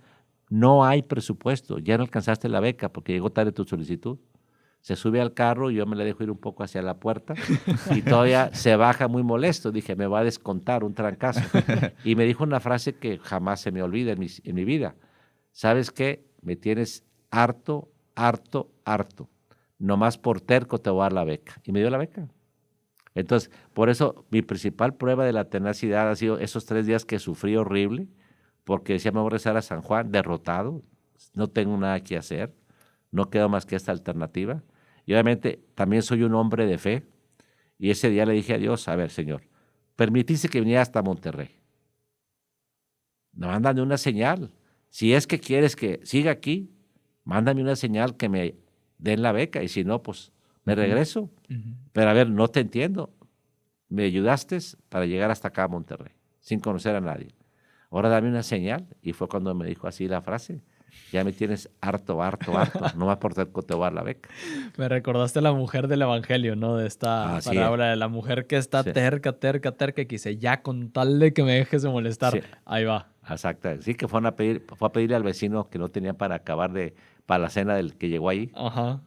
no hay presupuesto, ya no alcanzaste la beca porque llegó tarde tu solicitud. Se sube al carro, yo me la dejo ir un poco hacia la puerta y todavía se baja muy molesto. Dije, me va a descontar un trancazo. Y me dijo una frase que jamás se me olvida en mi vida. ¿Sabes qué? Me tienes harto, harto, harto. Nomás por terco te voy a dar la beca. Y me dio la beca. Entonces, por eso mi principal prueba de la tenacidad ha sido esos 3 días que sufrí horrible, porque decía, me voy a regresar a San Juan derrotado, no tengo nada que hacer, no quedo más que esta alternativa. Y obviamente también soy un hombre de fe, y ese día le dije a Dios, a ver, Señor, permitiste que viniera hasta Monterrey. No, mándame una señal. Si es que quieres que siga aquí, mándame una señal que me den la beca, y si no, pues me regreso. Pero a ver, no te entiendo. Me ayudaste para llegar hasta acá a Monterrey, sin conocer a nadie. Ahora dame una señal. Y fue cuando me dijo así la frase. Ya me tienes harto, harto, harto. No más por terco te voy a dar la beca.
Me recordaste a la mujer del evangelio, ¿no? De esta parábola de la mujer que está terca, que dice, ya con tal de que me dejes de molestar. Sí. Ahí va.
Exacto. Sí, que fue a pedirle al vecino que no tenía para acabar para la cena del que llegó ahí.
Ajá.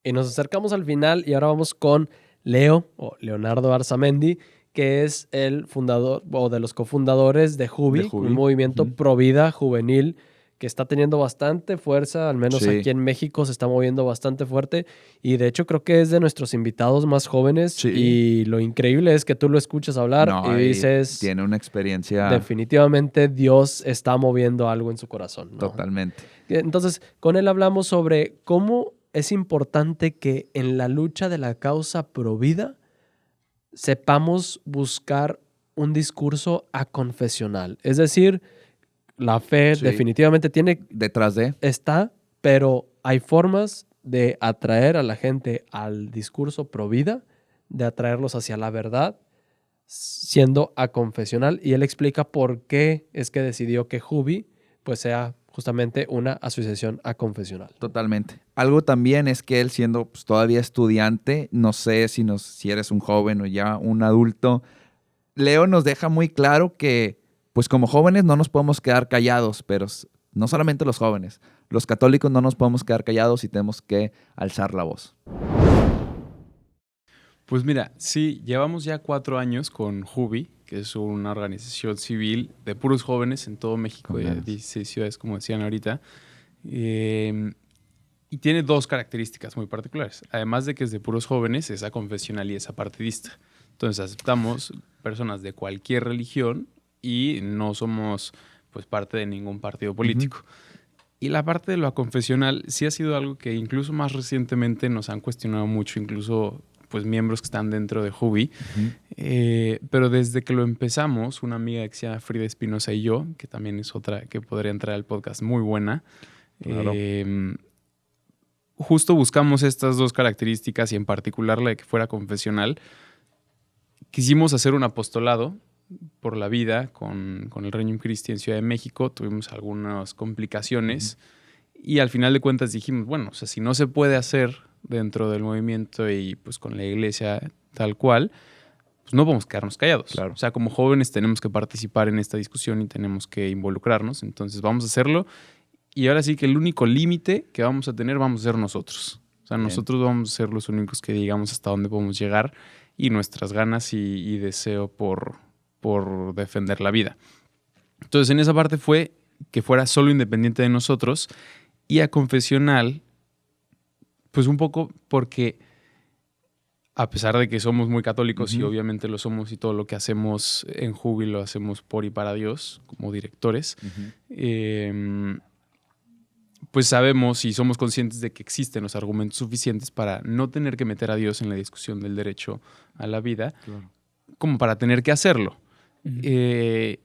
Y nos acercamos al final y ahora vamos con Leo, o Leonardo Arzamendi, que es el fundador o de los cofundadores de Jubi, un movimiento pro vida juvenil que está teniendo bastante fuerza, al menos aquí en México se está moviendo bastante fuerte y de hecho creo que es de nuestros invitados más jóvenes y lo increíble es que tú lo escuchas hablar y dices...
Tiene una experiencia...
Definitivamente Dios está moviendo algo en su corazón, ¿no?
Totalmente.
Entonces, con él hablamos sobre cómo es importante que en la lucha de la causa pro vida sepamos buscar un discurso aconfesional. Es decir, la fe definitivamente tiene...
Detrás de.
Está, pero hay formas de atraer a la gente al discurso pro vida, de atraerlos hacia la verdad, siendo aconfesional. Y él explica por qué es que decidió que Jubi pues sea justamente una asociación aconfesional.
Totalmente. Algo también es que él siendo pues, todavía estudiante, no sé si eres un joven o ya un adulto, Leo nos deja muy claro que pues como jóvenes no nos podemos quedar callados, pero no solamente los jóvenes, los católicos no nos podemos quedar callados y tenemos que alzar la voz.
Pues mira, sí, llevamos ya 4 años con Jubi, que es una organización civil de puros jóvenes en todo México, de 16 ciudades, como decían ahorita. Y tiene 2 características muy particulares. Además de que es de puros jóvenes, es aconfesional y es apartidista. Entonces aceptamos personas de cualquier religión y no somos pues parte de ningún partido político. Y la parte de lo aconfesional sí ha sido algo que incluso más recientemente nos han cuestionado mucho, incluso pues miembros que están dentro de Jubi. Pero desde que lo empezamos, una amiga que se llama Frida Espinosa y yo, que también es otra que podría entrar al podcast, muy buena, claro. Justo buscamos estas 2 características y en particular la de que fuera confesional. Quisimos hacer un apostolado por la vida con el Regnum Christi en Ciudad de México. Tuvimos algunas complicaciones y al final de cuentas dijimos, bueno, o sea, si no se puede hacer dentro del movimiento y pues con la iglesia tal cual, pues no podemos quedarnos callados. Claro. O sea, como jóvenes tenemos que participar en esta discusión y tenemos que involucrarnos. Entonces vamos a hacerlo. Y ahora sí que el único límite que vamos a tener vamos a ser nosotros. O sea, nosotros vamos a ser los únicos que digamos hasta dónde podemos llegar y nuestras ganas y deseo por defender la vida. Entonces, en esa parte fue que fuera solo independiente de nosotros y aconfesional, pues un poco porque a pesar de que somos muy católicos y obviamente lo somos y todo lo que hacemos en Jubi lo hacemos por y para Dios como directores, pues sabemos y somos conscientes de que existen los argumentos suficientes para no tener que meter a Dios en la discusión del derecho a la vida, como para tener que hacerlo.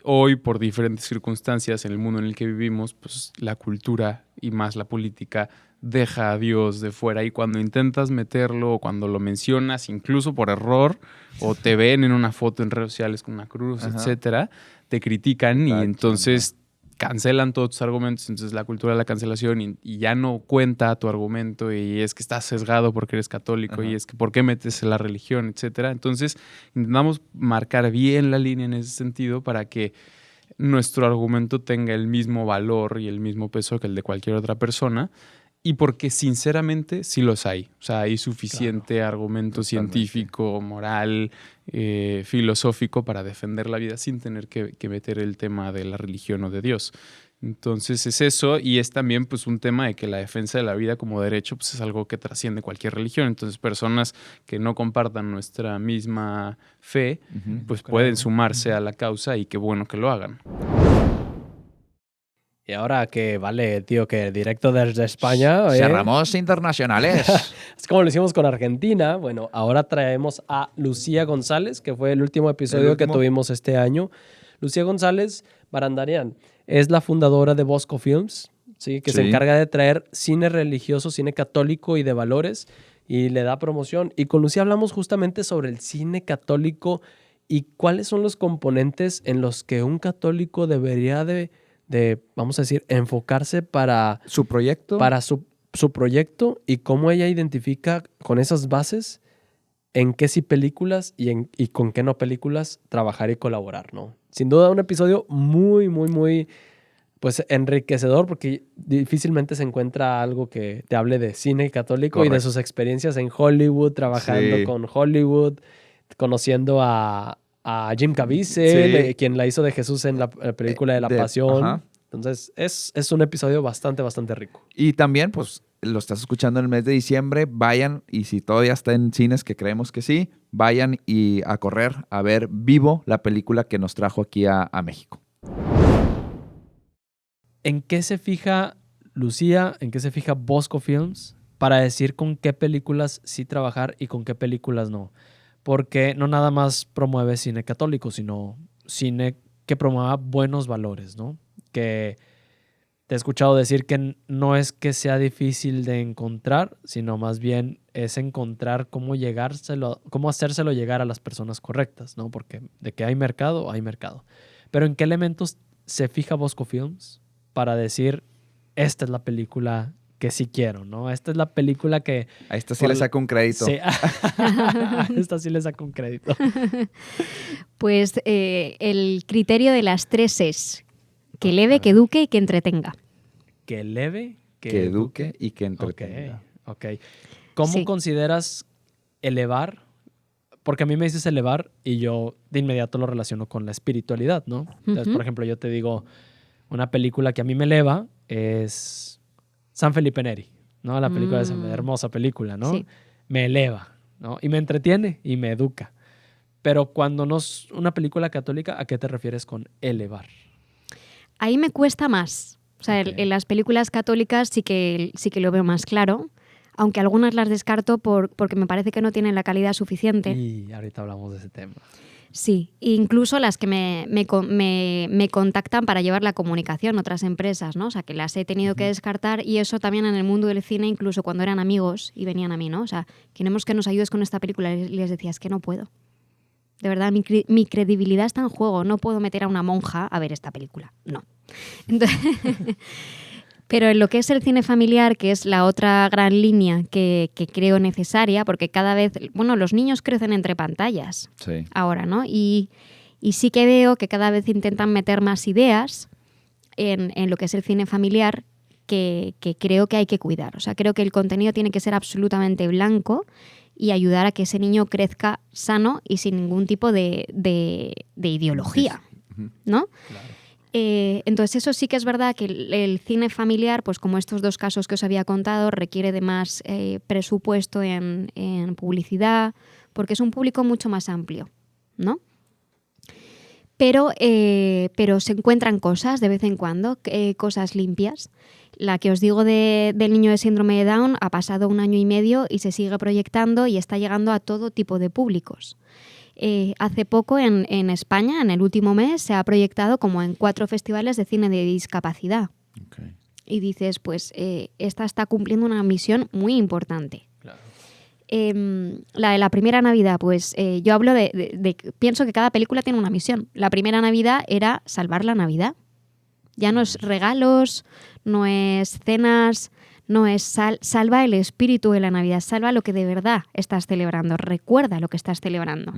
Hoy, por diferentes circunstancias en el mundo en el que vivimos, pues la cultura y más la política deja a Dios de fuera y cuando intentas meterlo o cuando lo mencionas, incluso por error, o te ven en una foto en redes sociales con una cruz, etcétera, te critican y entonces cancelan todos tus argumentos. Entonces la cultura de la cancelación y ya no cuenta tu argumento y es que estás sesgado porque eres católico y es que ¿por qué metes la religión, etcétera? Entonces intentamos marcar bien la línea en ese sentido para que nuestro argumento tenga el mismo valor y el mismo peso que el de cualquier otra persona, y porque sinceramente sí los hay. O sea, hay suficiente argumento científico, moral, filosófico para defender la vida sin tener que meter el tema de la religión o de Dios. Entonces es eso, y es también pues un tema de que la defensa de la vida como derecho pues es algo que trasciende cualquier religión. Entonces personas que no compartan nuestra misma fe pues pueden sumarse a la causa, y qué bueno que lo hagan.
Y ahora que vale, tío, que directo desde España.
Cerramos internacionales.
Es como lo hicimos con Argentina. Bueno, ahora traemos a Lucía González, que fue el último episodio que tuvimos este año. Lucía González Barandarian es la fundadora de Bosco Films, ¿sí? Que se encarga de traer cine religioso, cine católico y de valores, y le da promoción. Y con Lucía hablamos justamente sobre el cine católico y cuáles son los componentes en los que un católico debería de vamos a decir, enfocarse para
su proyecto.
Para su proyecto, y cómo ella identifica con esas bases en qué sí películas y con qué no películas trabajar y colaborar, ¿no? Sin duda un episodio muy, muy, muy pues enriquecedor, porque difícilmente se encuentra algo que te hable de cine católico. Correcto. Y de sus experiencias en Hollywood, trabajando con Hollywood, conociendo a Jim Caviezel, quien la hizo de Jesús en la película de La Pasión. Ajá. Entonces, es un episodio bastante, bastante rico.
Y también, pues, lo estás escuchando en el mes de diciembre, vayan, y si todavía está en cines, que creemos que sí, vayan y a correr a ver Vivo, la película que nos trajo aquí a México.
¿En qué se fija Lucía, en qué se fija Bosco Films para decir con qué películas sí trabajar y con qué películas no? Porque no nada más promueve cine católico, sino cine que promueva buenos valores, ¿no? Que te he escuchado decir que no es que sea difícil de encontrar, sino más bien es encontrar cómo hacérselo llegar a las personas correctas, ¿no? Porque de que hay mercado, hay mercado. Pero ¿en qué elementos se fija Bosco Films para decir, esta es la película que sí quiero, ¿no? Esta es la película que...
A esta sí le saco un crédito.
Sí, a esta sí le saco un crédito.
Pues el criterio de las 3 es que eleve, que eduque y que entretenga.
Que eleve,
que eduque y que entretenga.
Ok. ¿Cómo consideras elevar? Porque a mí me dices elevar y yo de inmediato lo relaciono con la espiritualidad, ¿no? Entonces, por ejemplo, yo te digo, una película que a mí me eleva es San Felipe Neri, ¿no? La película de esa hermosa película, ¿no?
Sí.
Me eleva, ¿no? Y me entretiene y me educa. Pero cuando no es una película católica, ¿a qué te refieres con elevar?
Ahí me cuesta más. O sea, en las películas católicas sí que lo veo más claro, aunque algunas las descarto porque me parece que no tienen la calidad suficiente.
Y ahorita hablamos de ese tema.
Sí, incluso las que me contactan para llevar la comunicación, otras empresas, ¿no? O sea, que las he tenido que descartar, y eso también en el mundo del cine, incluso cuando eran amigos y venían a mí, ¿no? O sea, queremos que nos ayudes con esta película, y les decía, es que no puedo. De verdad, mi credibilidad está en juego, no puedo meter a una monja a ver esta película, no. Entonces, pero en lo que es el cine familiar, que es la otra gran línea que creo necesaria, porque cada vez, bueno, los niños crecen entre pantallas ahora, ¿no? Y sí que veo que cada vez intentan meter más ideas en lo que es el cine familiar que creo que hay que cuidar. O sea, creo que el contenido tiene que ser absolutamente blanco y ayudar a que ese niño crezca sano y sin ningún tipo de ideología, ¿no? Claro. Entonces eso sí que es verdad que el cine familiar, pues como estos 2 casos que os había contado, requiere de más presupuesto en publicidad, porque es un público mucho más amplio, ¿no? Pero se encuentran cosas de vez en cuando, cosas limpias. La que os digo del niño de síndrome de Down ha pasado 1 año y medio y se sigue proyectando y está llegando a todo tipo de públicos. Hace poco en España, en el último mes, se ha proyectado como en 4 festivales de cine de discapacidad. Okay. Y dices, pues esta está cumpliendo una misión muy importante. Claro. La de la primera Navidad, pues yo hablo pienso que cada película tiene una misión. La primera Navidad era salvar la Navidad. Ya no es regalos, no es cenas, no es salva el espíritu de la Navidad, salva lo que de verdad estás celebrando, recuerda lo que estás celebrando.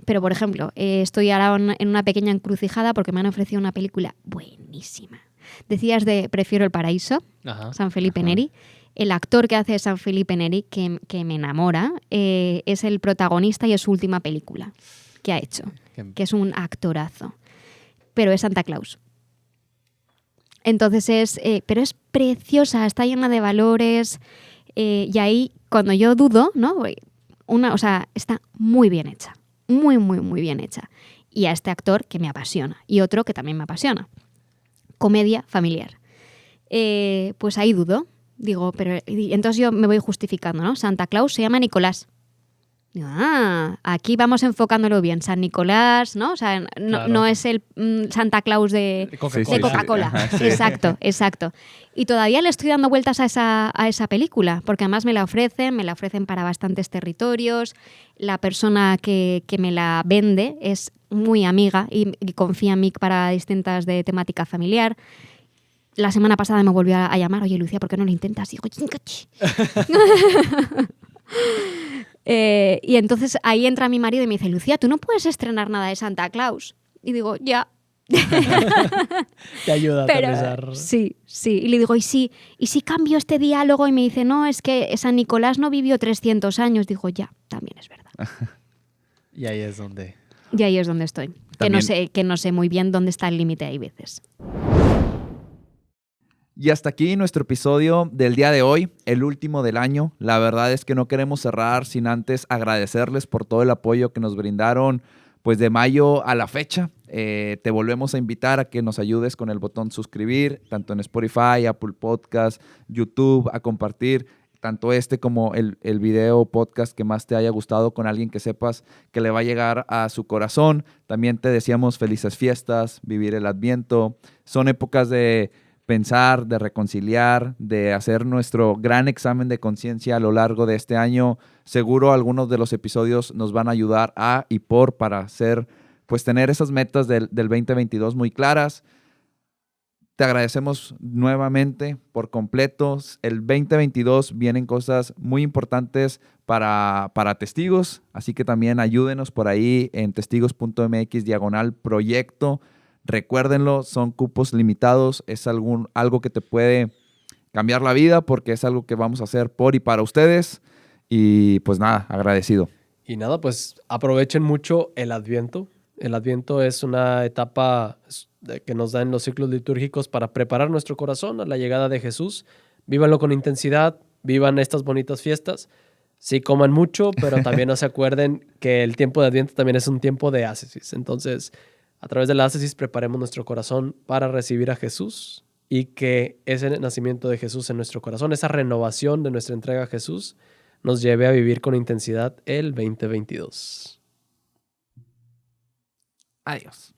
Pero, por ejemplo, estoy ahora en una pequeña encrucijada porque me han ofrecido una película buenísima. Decías de Prefiero el paraíso, San Felipe Neri. El actor que hace San Felipe Neri, que me enamora, es el protagonista y es su última película que ha hecho, que es un actorazo. Pero es Santa Claus. Entonces pero es preciosa, está llena de valores y ahí cuando yo dudo, ¿no? O sea, está muy bien hecha, muy, muy, muy bien hecha. Y a este actor que me apasiona y otro que también me apasiona. Comedia familiar. Pues ahí dudo. Digo, pero y entonces yo me voy justificando, ¿no? Santa Claus se llama Nicolás. Digo, aquí vamos enfocándolo bien. San Nicolás, ¿no? O sea, no es el Santa Claus de Coca-Cola.
Sí.
Exacto. Y todavía le estoy dando vueltas a esa película, porque además me la ofrecen para bastantes territorios. La persona que me la vende es muy amiga y confía en mí para distintas de temática familiar. La semana pasada me volvió a llamar, oye, Lucía, ¿por qué no lo intentas? Y digo, y entonces ahí entra mi marido y me dice, Lucía, tú no puedes estrenar nada de Santa Claus. Y digo, ya.
Te ayuda a aterrizar.
Sí. Y le digo, ¿y si cambio este diálogo? Y me dice, no, es que San Nicolás no vivió 300 años. Digo, ya, también es verdad.
Y ahí es donde...
Y ahí es donde estoy. Que no sé muy bien dónde está el límite hay veces.
Y hasta aquí nuestro episodio del día de hoy, el último del año. La verdad es que no queremos cerrar sin antes agradecerles por todo el apoyo que nos brindaron pues de mayo a la fecha. Te volvemos a invitar a que nos ayudes con el botón suscribir, tanto en Spotify, Apple Podcast, YouTube, a compartir tanto como el video podcast que más te haya gustado con alguien que sepas que le va a llegar a su corazón. También te deseamos felices fiestas, vivir el Adviento. Son épocas de pensar, de reconciliar, de hacer nuestro gran examen de conciencia a lo largo de este año. Seguro algunos de los episodios nos van a ayudar para tener esas metas del 2022 muy claras. Te agradecemos nuevamente por completo. El 2022 vienen cosas muy importantes para testigos, así que también ayúdenos por ahí en testigos.mx/proyecto. Recuérdenlo, son cupos limitados, es algo que te puede cambiar la vida porque es algo que vamos a hacer por y para ustedes. Y pues nada, agradecido.
Y nada, pues aprovechen mucho el Adviento. El Adviento es una etapa que nos dan los ciclos litúrgicos para preparar nuestro corazón a la llegada de Jesús. Vívanlo con intensidad, vivan estas bonitas fiestas. Sí, coman mucho, pero también no se acuerden que el tiempo de Adviento también es un tiempo de ácesis. Entonces, a través de la ácesis preparemos nuestro corazón para recibir a Jesús y que ese nacimiento de Jesús en nuestro corazón, esa renovación de nuestra entrega a Jesús, nos lleve a vivir con intensidad el 2022.
Adiós.